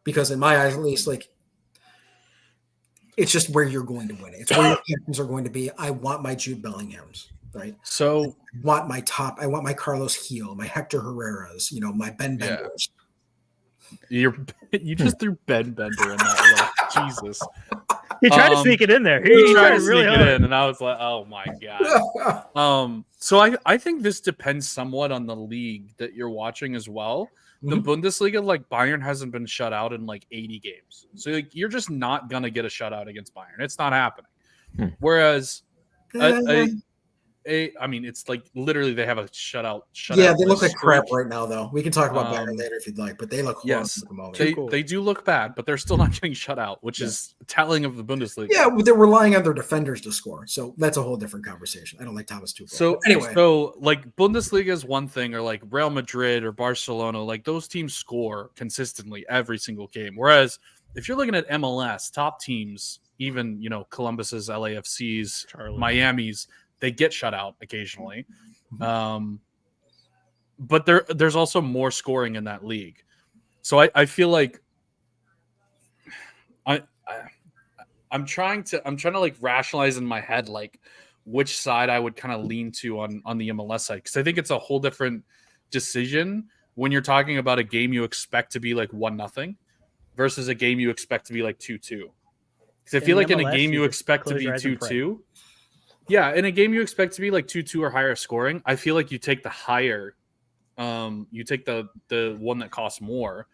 Because in my eyes, at least, like, it's just where you're going to win it. It's where your captains are going to be. I want my Jude Bellinghams, right? So I want my Carlos Gil, my Hector Herrera's, my Ben Benders. You just threw Ben Bender in that. Jesus. He tried to sneak it in there. He tried to sneak it in, and I was like, oh my God. So I think this depends somewhat on the league that you're watching as well. The Bundesliga, like Bayern hasn't been shut out in like 80 games. So like, you're just not going to get a shutout against Bayern. It's not happening. Whereas, I mean, it's like literally they have a shutout. Yeah, they look like crap right now, though. We can talk about Bayern later if you'd like, but they look horrible at the moment. They do look bad, but they're still not getting shut out, which is telling of the Bundesliga. Yeah, they're relying on their defenders to score. So that's a whole different conversation. I don't like Thomas Tuchel. So anyway, so like Bundesliga is one thing, or like Real Madrid or Barcelona, like those teams score consistently every single game. Whereas if you're looking at MLS, top teams, even Columbus's, LAFC's, Miami's, they get shut out occasionally. But there's also more scoring in that league. So I feel like I'm trying to like rationalize in my head like which side I would kind of lean to on the MLS side, because I think it's a whole different decision when you're talking about a game you expect to be like 1-0 versus a game you expect to be like 2-2. Because I feel like in a game you expect to be 2-2. Yeah, in a game you expect to be like 2-2 or higher scoring, I feel like you take the higher, you take the one that costs more,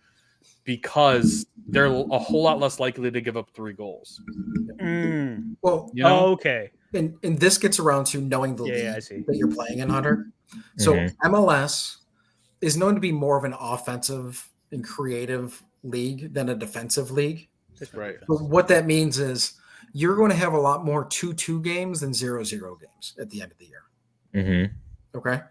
because they're a whole lot less likely to give up 3 goals. Well, okay. And this gets around to knowing the league that you're playing in, Hunter. So MLS is known to be more of an offensive and creative league than a defensive league. Right. But what that means is you're going to have a lot more 2-2 games than 0-0 games at the end of the year. Okay.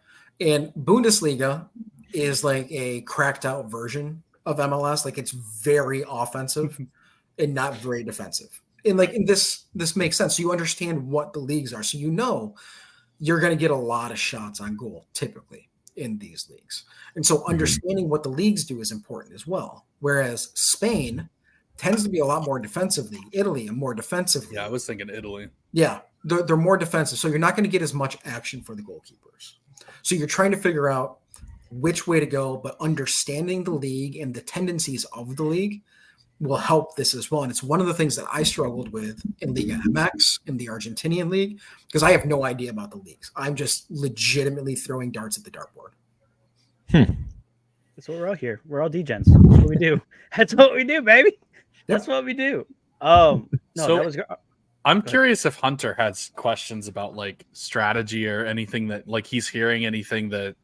And Bundesliga is like a cracked out version of MLS. Like it's very offensive and not very defensive. And like, this makes sense. So you understand what the leagues are. So, you're going to get a lot of shots on goal typically in these leagues. And so understanding what the leagues do is important as well. Whereas Spain tends to be a lot more defensively. Italy, a more defensively. Yeah, I was thinking Italy. Yeah, they're more defensive. So you're not going to get as much action for the goalkeepers. So you're trying to figure out which way to go, but understanding the league and the tendencies of the league will help this as well. And it's one of the things that I struggled with in Liga MX, in the Argentinian league, because I have no idea about the leagues. I'm just legitimately throwing darts at the dartboard. That's what we're all here. We're all degens. That's what we do. That's what we do, baby. That's what we do. No, so that was. I'm curious if Hunter has questions about like strategy or anything that like he's hearing anything that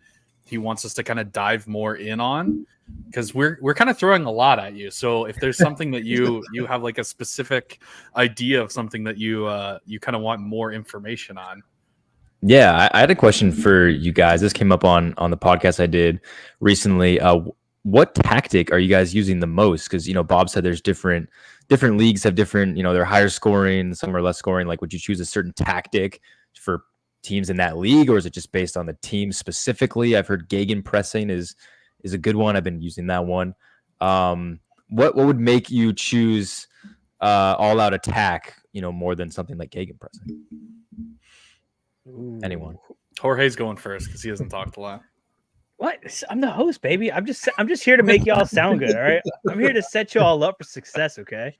he wants us to kind of dive more in on, because we're kind of throwing a lot at you. So if there's something that you have like a specific idea of something that you kind of want more information on. Yeah, I had a question for you guys. This came up on the podcast I did recently. What tactic are you guys using the most? Because Bob said there's different leagues have different, they're higher scoring, some are less scoring. Like, would you choose a certain tactic for teams in that league, or is it just based on the team specifically? I've heard Gegen pressing is a good one. I've been using that one. What would make you choose all out attack, more than something like Gegen pressing? Anyone? Jorge's going first because he hasn't talked a lot. What? I'm the host, baby. I'm just here to make y'all sound good. All right. I'm here to set you all up for success. Okay.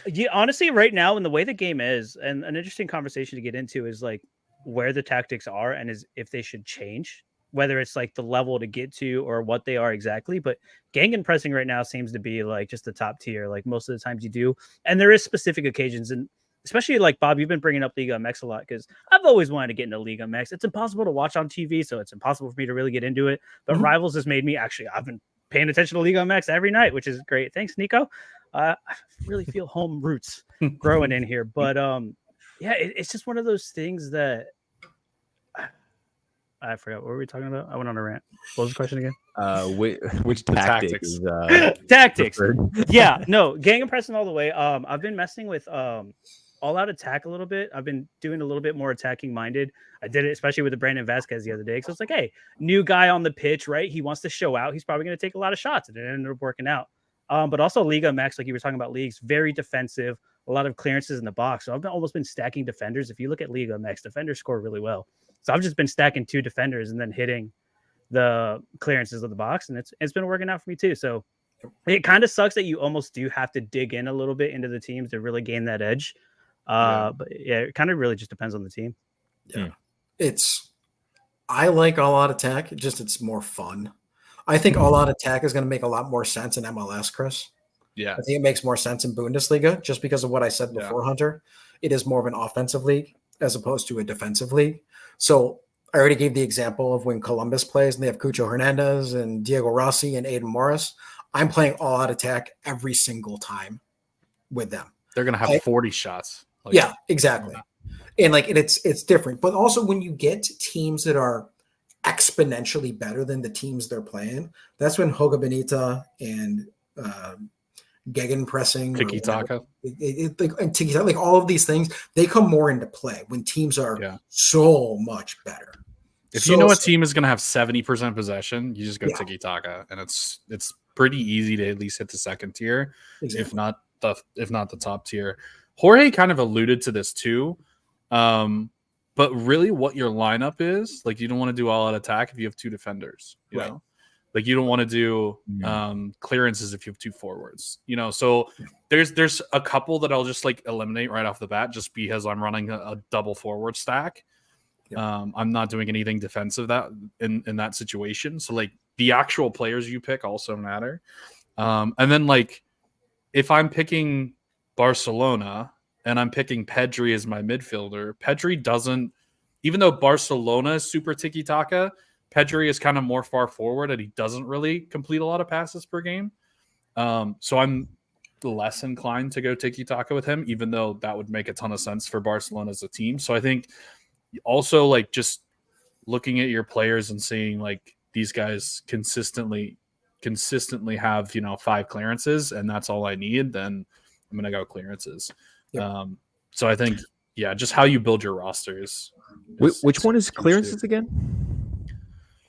Yeah, honestly, right now, in the way the game is, and an interesting conversation to get into is like where the tactics are and is if they should change, whether it's like the level to get to or what they are exactly. But Gegen pressing right now seems to be like just the top tier. Like most of the times you do, and there is specific occasions, and especially like Bob, you've been bringing up Liga MX a lot because I've always wanted to get into Liga MX. It's impossible to watch on TV, so it's impossible for me to really get into it. But Rivals has made me I've been paying attention to Liga MX every night, which is great. Thanks, Nico. I really feel home roots growing in here, but yeah, it's just one of those things that I forgot what were we talking about. I went on a rant. What was the question again? Which tactics? Tactics. Yeah, no, Gegen pressing all the way. I've been messing with all out attack a little bit. I've been doing a little bit more attacking minded. I did it especially with the Brandon Vasquez the other day. So it's like, hey, new guy on the pitch, right? He wants to show out. He's probably going to take a lot of shots, and it ended up working out. But also Liga MX, like you were talking about leagues, very defensive, a lot of clearances in the box. So I've almost been stacking defenders. If you look at Liga MX, defenders score really well. So I've just been stacking 2 defenders and then hitting the clearances of the box. And it's been working out for me too. So it kind of sucks that you almost do have to dig in a little bit into the teams to really gain that edge. But yeah, it kind of really just depends on the team. Yeah. I like all out attack. It's more fun. I think all out attack is going to make a lot more sense in MLS, Chris. Yeah. I think it makes more sense in Bundesliga just because of what I said before, Hunter. It is more of an offensive league as opposed to a defensive league. So I already gave the example of when Columbus plays and they have Cucho Hernandez and Diego Rossi and Aiden Morris. I'm playing all out attack every single time with them. They're going to have 40 shots. Yeah, exactly. And it's different. But also when you get teams that are exponentially better than the teams they're playing, that's when Hoga Benita and Gegen pressing, Tiki-taka, and Tiki-taka, like all of these things, they come more into play when teams are so much better. If you know a team is going to have 70% possession, you just go Tiki-taka, and it's pretty easy to at least hit the second tier, if not the top tier. Jorge kind of alluded to this too. But really what your lineup is, like you don't want to do all out attack if you have 2 defenders, you know? Like you don't want to do clearances if you have 2 forwards, So there's a couple that I'll just like eliminate right off the bat just because I'm running a double forward stack. I'm not doing anything defensive that in that situation. So like the actual players you pick also matter. And then like if I'm picking Barcelona and I'm picking Pedri as my midfielder, Pedri doesn't, even though Barcelona is super tiki-taka, Pedri is kind of more far forward and he doesn't really complete a lot of passes per game. So I'm less inclined to go tiki-taka with him, even though that would make a ton of sense for Barcelona as a team. So I think also like just looking at your players and seeing like these guys consistently have, 5 clearances and that's all I need, then I'm going to go clearances. So I think yeah, just how you build your rosters. Which one is clearances again?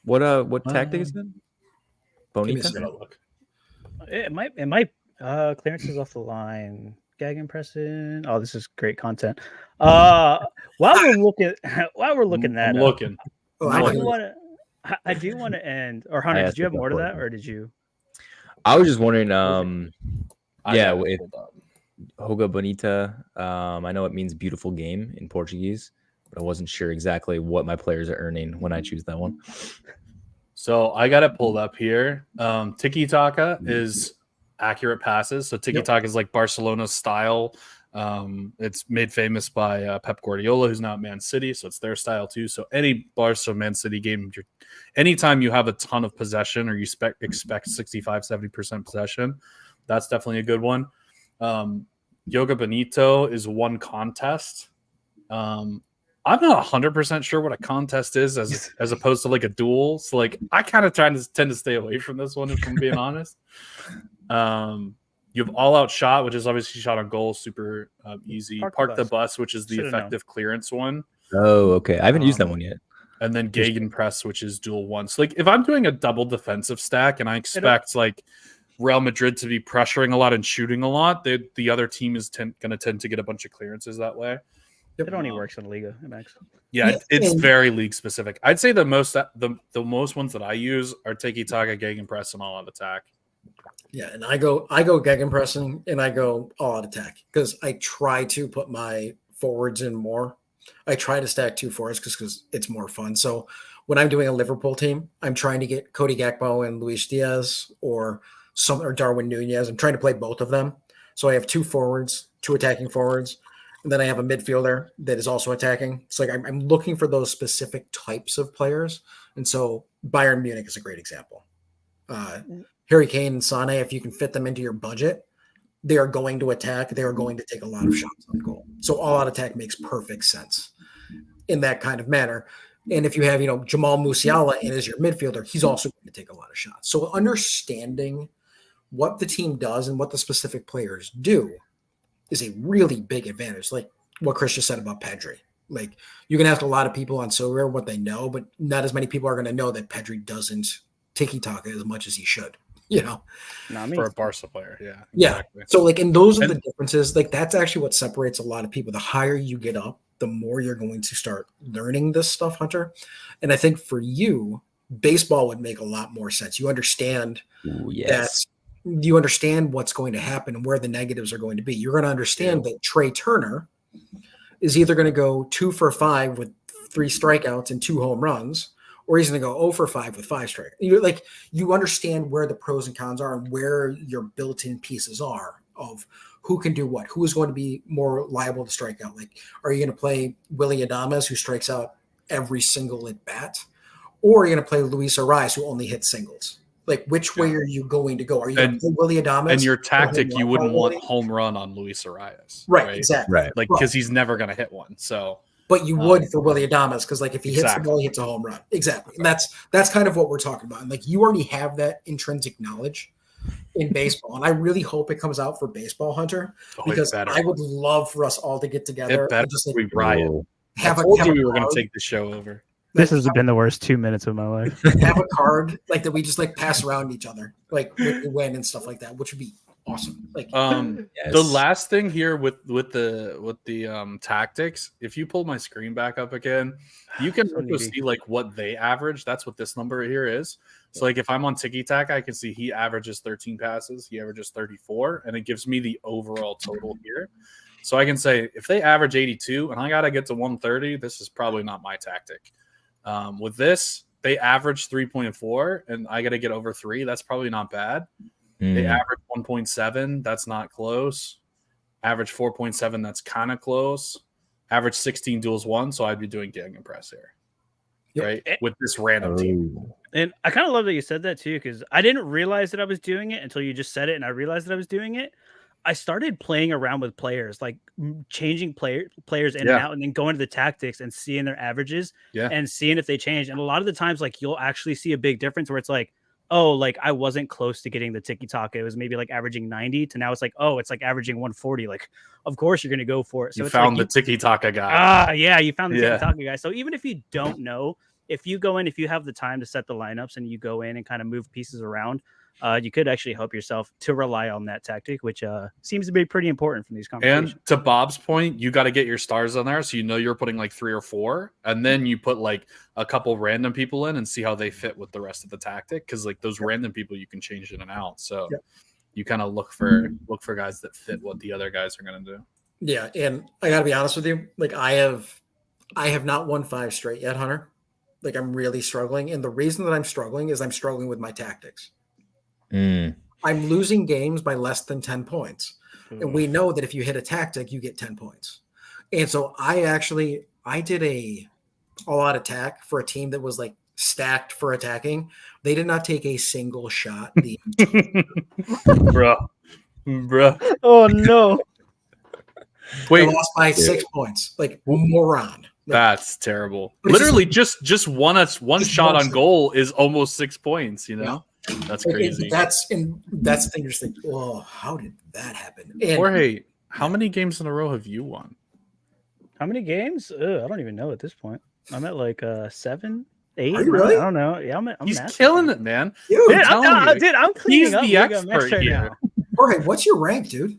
What tactic is it? Bonita? It might clearances off the line. Gag pressing. Oh, this is great content. While we're looking that I'm up, looking. I do want to end. Or Hunter, did you have more to that, or did you? I was just wondering. With Joga Bonita. I know it means beautiful game in Portuguese, but I wasn't sure exactly what my players are earning when I choose that one. So I got it pulled up here. Tiki Taka is accurate passes. So Tiki Taka is like Barcelona's style. It's made famous by Pep Guardiola, who's now at Man City, so it's their style too. So any Barca Man City game, anytime you have a ton of possession or you expect 65-70% possession, that's definitely a good one. Joga Bonito is one contest. I'm not 100% sure what a contest is as opposed to like a duel. So like I kind of tend to stay away from this one if I'm being honest. You have all out shot, which is obviously shot on goal, super easy. Park the bus, which is the effective clearance one. Oh, okay. I haven't used that one yet. And then Gegenpress, which is dual one. So like if I'm doing a double defensive stack and I expect like Real Madrid to be pressuring a lot and shooting a lot, the other team is going to tend to get a bunch of clearances that way. It only works in Liga MX. Yeah, it's very league specific. I'd say the most ones that I use are Tiki Taka, Gegenpress, and all out attack. Yeah, and I go Gegenpressing and I go all out attack because I try to put my forwards in more. I try to stack 2 forwards because it's more fun. So when I'm doing a Liverpool team, I'm trying to get Cody Gakpo and Luis Diaz or Darwin Nunez. I'm trying to play both of them. So I have 2 forwards, 2 attacking forwards. And then I have a midfielder that is also attacking. It's like I'm looking for those specific types of players. And so Bayern Munich is a great example. Harry Kane and Sane, if you can fit them into your budget, they are going to attack. They are going to take a lot of shots on goal. So all-out attack makes perfect sense in that kind of manner. And if you have, Jamal Musiala in as your midfielder, he's also going to take a lot of shots. So understanding what the team does and what the specific players do is a really big advantage. Like what Chris just said about Pedri. Like you can ask a lot of people on Sorare what they know, but not as many people are going to know that Pedri doesn't tiki-taka as much as he should, Not me. For a Barca player. Yeah. Exactly. Yeah. So and those are the differences. Like that's actually what separates a lot of people. The higher you get up, the more you're going to start learning this stuff, Hunter. And I think for you, baseball would make a lot more sense. You understand that you understand what's going to happen and where the negatives are going to be. You're going to understand that Trey Turner is either going to go 2 for 5 with 3 strikeouts and 2 home runs, or he's going to go 0 for 5 with 5 strikeouts. You understand where the pros and cons are and where your built-in pieces are of who can do what, who is going to be more liable to strike out. Like, are you going to play Willy Adames, who strikes out every single at bat, or are you going to play Luis Arias, who only hits singles? Like, which way are you going to go? Are you going to play Willy Adames? And your tactic, you wouldn't want home run on Luis Arias. Right, exactly. Right. Like, because he's never going to hit one. So, but you would for Willy Adames, because like if he hits the ball, he hits a home run. Exactly. And that's kind of what we're talking about. And like you already have that intrinsic knowledge in baseball. And I really hope it comes out for baseball, Hunter, because I would love for us all to get together and just like riot. I told you we were going to take the show over. This has been the worst 2 minutes of my life. Have a card like that we just like pass around each other, like with the win and stuff like that, which would be awesome. Like the last thing here with the tactics, if you pull my screen back up again, you can also see like what they average. That's what this number here is. So like if I'm on Tiki Taka, I can see he averages 13 passes, he averages 34, and it gives me the overall total here. So I can say if they average 82 and I gotta get to 130, this is probably not my tactic. With this, they average 3.4 and I got to get over 3. That's probably not bad. They average 1.7. That's not close. Average 4.7. That's kind of close. Average 16 duels 1. So I'd be doing Gegenpress here. Right. With this random team. And I kind of love that you said that too, because I didn't realize that I was doing it until you just said it. And I realized that I was doing it. I started playing around with players, like changing players in and out, and then going to the tactics and seeing their averages and seeing if they change. And a lot of the times, like you'll actually see a big difference where it's like, oh, like I wasn't close to getting the tiki-taka. It was maybe like averaging 90 to now it's like, oh, it's like averaging 140. Like, of course you're going to go for it. So you it's found like the tiki-taka guy. Yeah, you found the tiki-taka guy. So even if you don't know, if you go in, if you have the time to set the lineups and you go in and kind of move pieces around, you could actually help yourself to rely on that tactic, which seems to be pretty important from these conversations. And to Bob's point, you got to get your stars on there, so you know you're putting like 3 or 4, and then you put like a couple random people in and see how they fit with the rest of the tactic, because like those random people you can change in and out. So you kind of look for guys that fit what the other guys are going to do. Yeah, and I got to be honest with you, like I have not won 5 straight yet, Hunter. Like I'm really struggling, and the reason that I'm struggling is I'm struggling with my tactics. I'm losing games by less than 10 points. And we know that if you hit a tactic, you get 10 points. And so I did a all-out attack for a team that was like stacked for attacking. They did not take a single shot. Bro. Oh, no. Wait, I lost by 6 points. Like, moron. Like, that's terrible. Literally, just one shot on goal is almost 6 points, you know? Yeah. That's crazy. That's the thing. You're just like, oh, how did that happen? And Jorge, how many games in a row have you won? How many games? I don't even know at this point. I'm at like 7, 8. Are you really? I don't know. Yeah, He's killing it, man. Dude, I'm cleaning he's up. the expert here. Jorge, what's your rank, dude?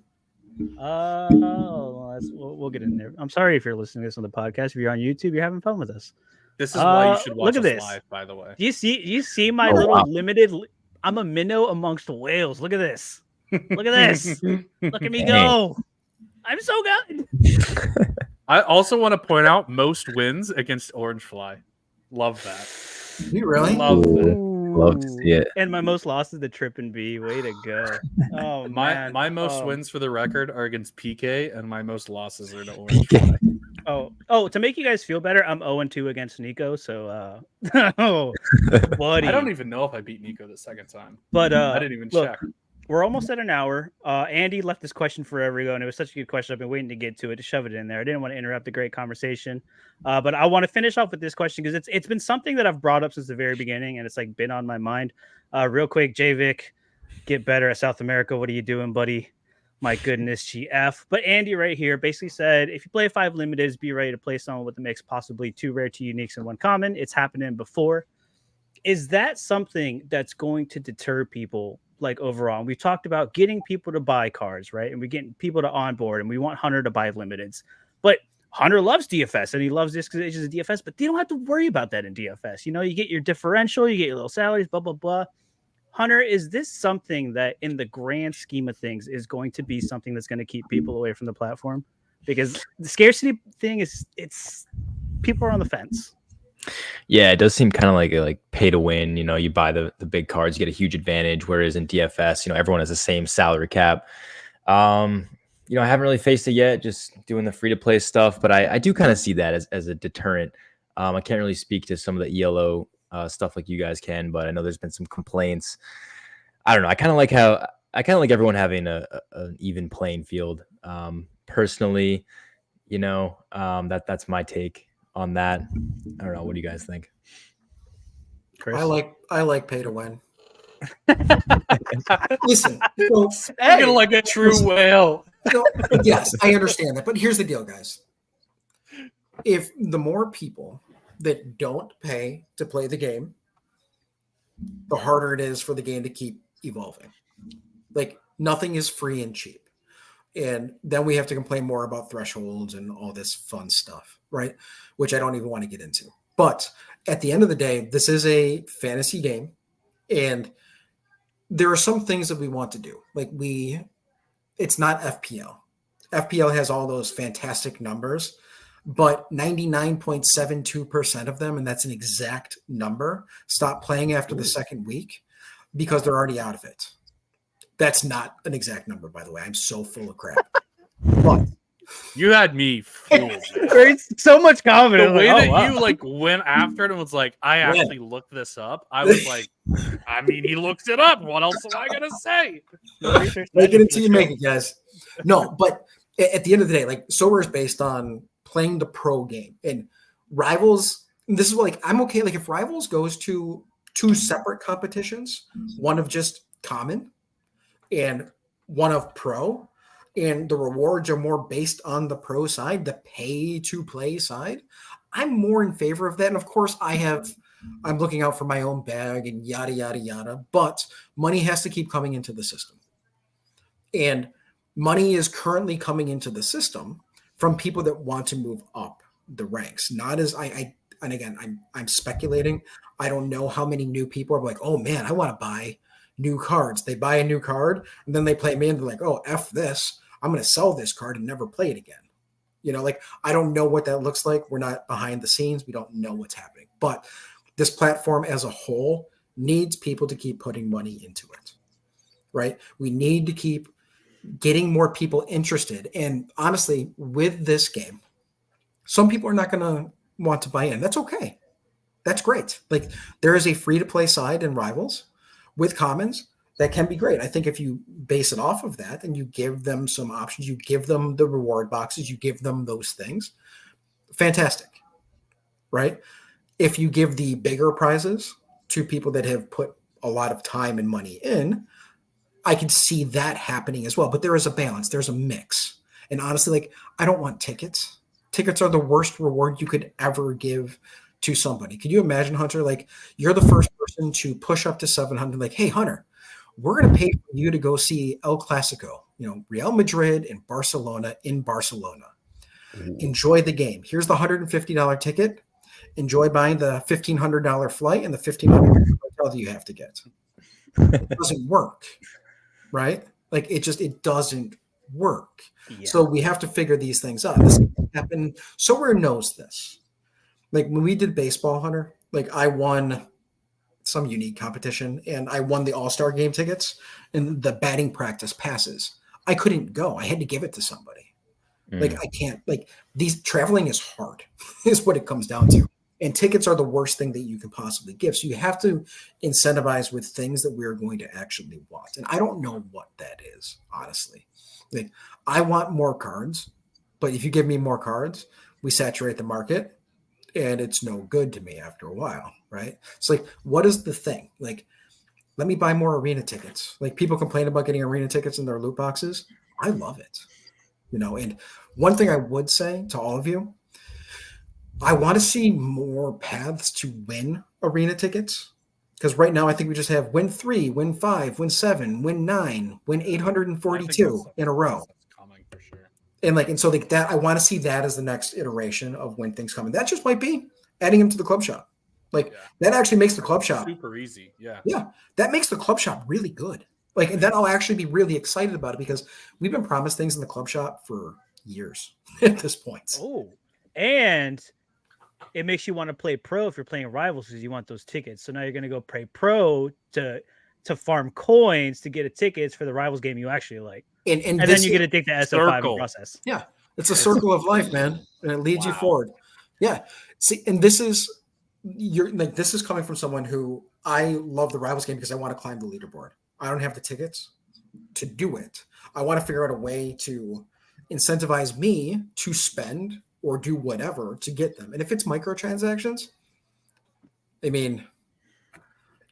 We'll get in there. I'm sorry if you're listening to this on the podcast. If you're on YouTube, you're having fun with us. This is why you should watch look at us this. live, by the way. Do you see my little limited? I'm a minnow amongst whales. Look at this. Look at this. Look at me go. I'm so good. I also want to point out most wins against Orangefly. Love that. You really? Love that. Love to see it. And my most losses the Trip and B. Way to go. Oh, man. My most wins for the record are against PK, and my most losses are to Orangefly. Oh, to make you guys feel better, I'm 0-2 against Nico. So, buddy. I don't even know if I beat Nico the second time. But I didn't even check. We're almost at an hour. Andy left this question forever ago, and it was such a good question. I've been waiting to get to it, to shove it in there. I didn't want to interrupt the great conversation, but I want to finish off with this question because it's been something that I've brought up since the very beginning, and it's like been on my mind. Real quick, JVic, get better at South America. What are you doing, buddy? My goodness, GF. But Andy right here basically said, if you play 5 limiteds, be ready to play someone with a mix, possibly 2 rare, 2 uniques, and 1 common. It's happening before. Is that something that's going to deter people, like overall? And we've talked about getting people to buy cards, right? And we're getting people to onboard, and we want Hunter to buy limiteds. But Hunter loves DFS, and he loves this because it's just a DFS, but they don't have to worry about that in DFS. You know, you get your differential, you get your little salaries, blah, blah, blah. Hunter, is this something that in the grand scheme of things is going to be something that's going to keep people away from the platform? Because the scarcity thing it's people are on the fence. Yeah, it does seem kind of like pay to win. You know, you buy the big cards, you get a huge advantage. Whereas in DFS, you know, everyone has the same salary cap. You know, I haven't really faced it yet, just doing the free to play stuff, but I do kind of see that as a deterrent. I can't really speak to some of the ELO stuff like you guys can, but I know there's been some complaints. I don't know. I kind of like everyone having an even playing field. Personally, you know, that's my take on that. I don't know. What do you guys think? Chris? I like pay to win. Listen, Speaking like a true whale. Yes, I understand that, but here's the deal, guys. If the more people that don't pay to play the game, the harder it is for the game to keep evolving. Like, nothing is free and cheap. And then we have to complain more about thresholds and all this fun stuff, right? Which I don't even want to get into. But at the end of the day, this is a fantasy game. And there are some things that we want to do. Like it's not FPL. FPL has all those fantastic numbers, but 99.72% of them, and that's an exact number, stop playing after the second week because they're already out of it. That's not an exact number, by the way. I'm so full of crap. But you had me fooled. So much confidence. The way that you went after it and was like, I actually looked this up. I was like, I mean, he looks it up. What else am I gonna say? Make it until you make it, guys. No, but at the end of the day, like Sorare is based on playing the pro game, and Rivals. This is I'm okay. Like if Rivals goes to two separate competitions, one of just common and one of pro, and the rewards are more based on the pro side, the pay to play side, I'm more in favor of that. And of course, I'm looking out for my own bag and yada, yada, yada, but money has to keep coming into the system. And money is currently coming into the system from people that want to move up the ranks, not as and again, I'm speculating. I don't know how many new people are like, oh man, I want to buy new cards. They buy a new card and then they play me and they're like, oh, F this. I'm going to sell this card and never play it again. Like I don't know what that looks like. We're not behind the scenes. We don't know what's happening. But this platform as a whole needs people to keep putting money into it, right? We need to keep getting more people interested. And honestly, with this game, some people are not going to want to buy in. That's okay. That's great. Like there is a free-to-play side in Rivals with commons that can be great. I think if you base it off of that and you give them some options, you give them the reward boxes, you give them those things, fantastic, right? If you give the bigger prizes to people that have put a lot of time and money in, I can see that happening as well. But there is a balance. There's a mix. And honestly, like I don't want tickets. Tickets are the worst reward you could ever give to somebody. Could you imagine, Hunter? Like you're the first person to push up to 700. Like, hey, Hunter, we're going to pay for you to go see El Clasico, Real Madrid and Barcelona in Barcelona. Ooh. Enjoy the game. Here's the $150 ticket. Enjoy buying the $1,500 flight and the $1,500 hotel that you have to get. It doesn't work, right? Like it doesn't work. Yeah. So we have to figure these things out. This happened. Sorare knows this. Like when we did baseball, Hunter, like I won some unique competition and I won the All-Star game tickets and the batting practice passes. I couldn't go. I had to give it to somebody. Like I can't, like these traveling is hard is what it comes down to. And tickets are the worst thing that you can possibly give. So you have to incentivize with things that we're going to actually want. And I don't know what that is, honestly. Like I want more cards, but if you give me more cards, we saturate the market and it's no good to me after a while, right? It's like, what is the thing? Like, let me buy more arena tickets. Like people complain about getting arena tickets in their loot boxes. I love it, and one thing I would say to all of you, I want to see more paths to win arena tickets. Because right now I think we just have win 3, win 5, win 7, win 9, win 842 in a row. Coming for sure. And so that I want to see that as the next iteration of when things come in. That just might be adding them to the club shop. That actually makes the club shop super easy. Yeah. Yeah. That makes the club shop really good. And then I'll actually be really excited about it because we've been promised things in the club shop for years at this point. Oh, and it makes you want to play pro if you're playing Rivals because you want those tickets. So now you're going to go play pro to farm coins to get tickets for the Rivals game you actually like. And then you get to take the SO5 in process. Yeah. It's a circle of life, man. And it leads you forward. Yeah. See, and this is coming from someone who I love the Rivals game because I want to climb the leaderboard. I don't have the tickets to do it. I want to figure out a way to incentivize me to spend or do whatever to get them. And if it's microtransactions, I mean,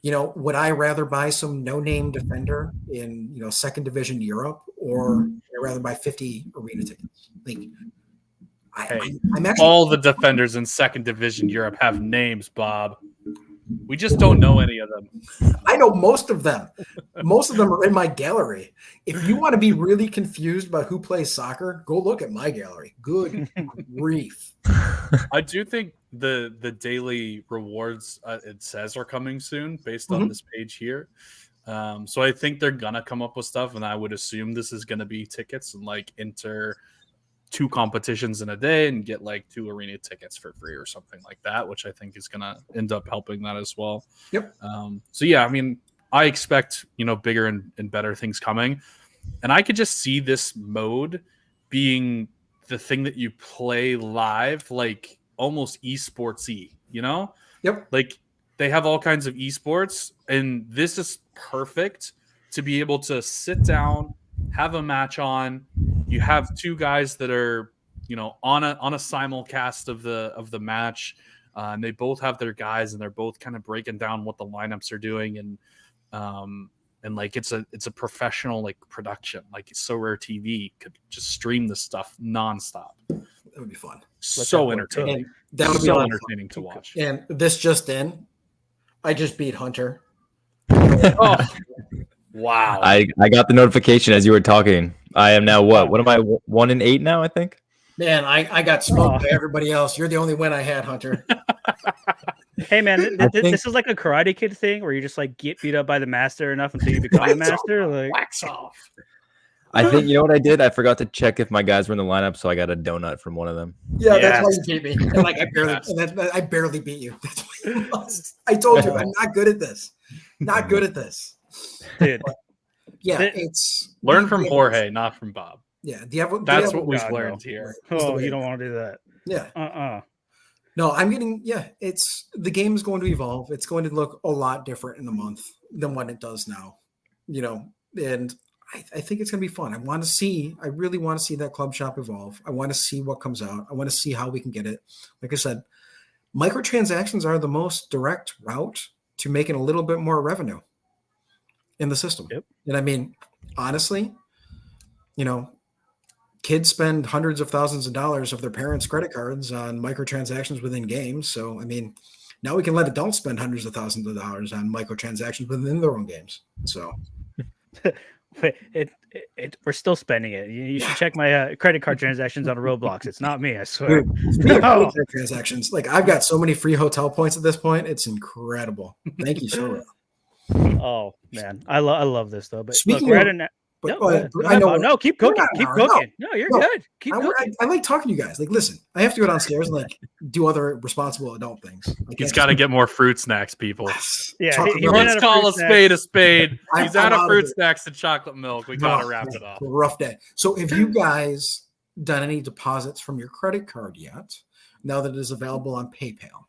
would I rather buy some no-name defender in, second division Europe, or would I rather buy 50 arena tickets? I'm actually all the defenders in second division Europe have names, Bob. We just don't know any of them. I know most of them. Most of them are in my gallery. If you want to be really confused about who plays soccer, go look at my gallery. Good grief. I do think the daily rewards it says are coming soon based on this page here. So I think they're going to come up with stuff, and I would assume this is going to be tickets and enter 2 competitions in a day and get 2 arena tickets for free or something like that, which I think is going to end up helping that as well. Yep. So yeah, I mean, I expect, bigger and better things coming, and I could just see this mode being the thing that you play live, almost esports-y, Yep. They have all kinds of esports, and this is perfect to be able to sit down, have a match on. You have 2 guys that are, on a simulcast of the match. And they both have their guys, and they're both kind of breaking down what the lineups are doing, and like it's a professional like production. Like Sorare TV could just stream this stuff nonstop. That would be fun. So entertaining. That would be so entertaining to watch. And this just in, I just beat Hunter. Oh, wow! I got the notification as you were talking. I am now what am I 1-8 now? I think. Man, I got smoked by everybody else. You're the only win I had, Hunter. Hey man, this is like a Karate Kid thing where you just like get beat up by the master enough until you become the master. Like wax off. I think you know what I did. I forgot to check if my guys were in the lineup, so I got a donut from one of them. Yeah, that's why you beat me. And like I barely beat you. That's why you lost. I told you I'm not good at this. Not good at this, dude. But yeah, it's learn from Jorge, not from Bob. Yeah, that's what we've learned here. Oh, you don't want to do that. Yeah. No, I'm getting. Yeah, it's the game is going to evolve. It's going to look a lot different in the month than what it does now. You know, and I think it's going to be fun. I really want to see that club shop evolve. I want to see what comes out. I want to see how we can get it. Like I said, microtransactions are the most direct route to making a little bit more revenue in the system. Yep. And I mean, honestly, you know, kids spend hundreds of thousands of dollars of their parents' credit cards on microtransactions within games. So, I mean, now we can let adults spend hundreds of thousands of dollars on microtransactions within their own games. So we're still spending it. You should check my credit card transactions on Roblox. It's not me, I swear. Transactions, like I've got so many free hotel points at this point. It's incredible. Thank you so much. Oh man, I love this though. But speaking look, I know. No, keep cooking. Keep cooking. No, you're good. Keep cooking. I like talking to you guys. Like, listen, I have to go downstairs and like do other responsible adult things. He's got to get more fruit snacks, people. Yeah, let's call a spade a spade. He's out of fruit snacks and chocolate milk. We got to wrap it up. Rough day. So, have you guys done any deposits from your credit card yet? Now that it is available on PayPal.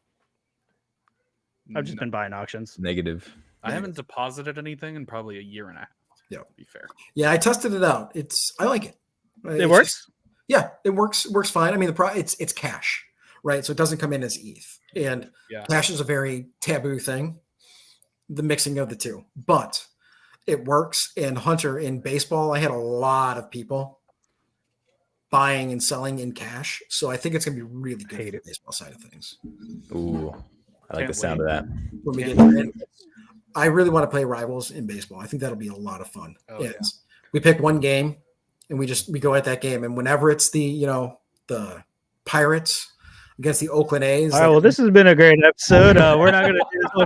I've just been buying auctions. Negative. I haven't deposited anything in probably a year and a half. Yeah, to be fair. Yeah, I tested it out. I like it. It works. Yeah, it works. It works fine. I mean, it's cash, right? So it doesn't come in as ETH, and cash is a very taboo thing. The mixing of the two, but it works. And Hunter, in baseball, I had a lot of people buying and selling in cash, so I think it's going to be really good for the baseball side of things. Ooh, I like the sound of that. When we get in. I really want to play Rivals in baseball. I think that'll be a lot of fun. We pick one game and we go at that game. And whenever it's the Pirates against the Oakland A's. All right, well, this has been a great episode. We're not going to do this one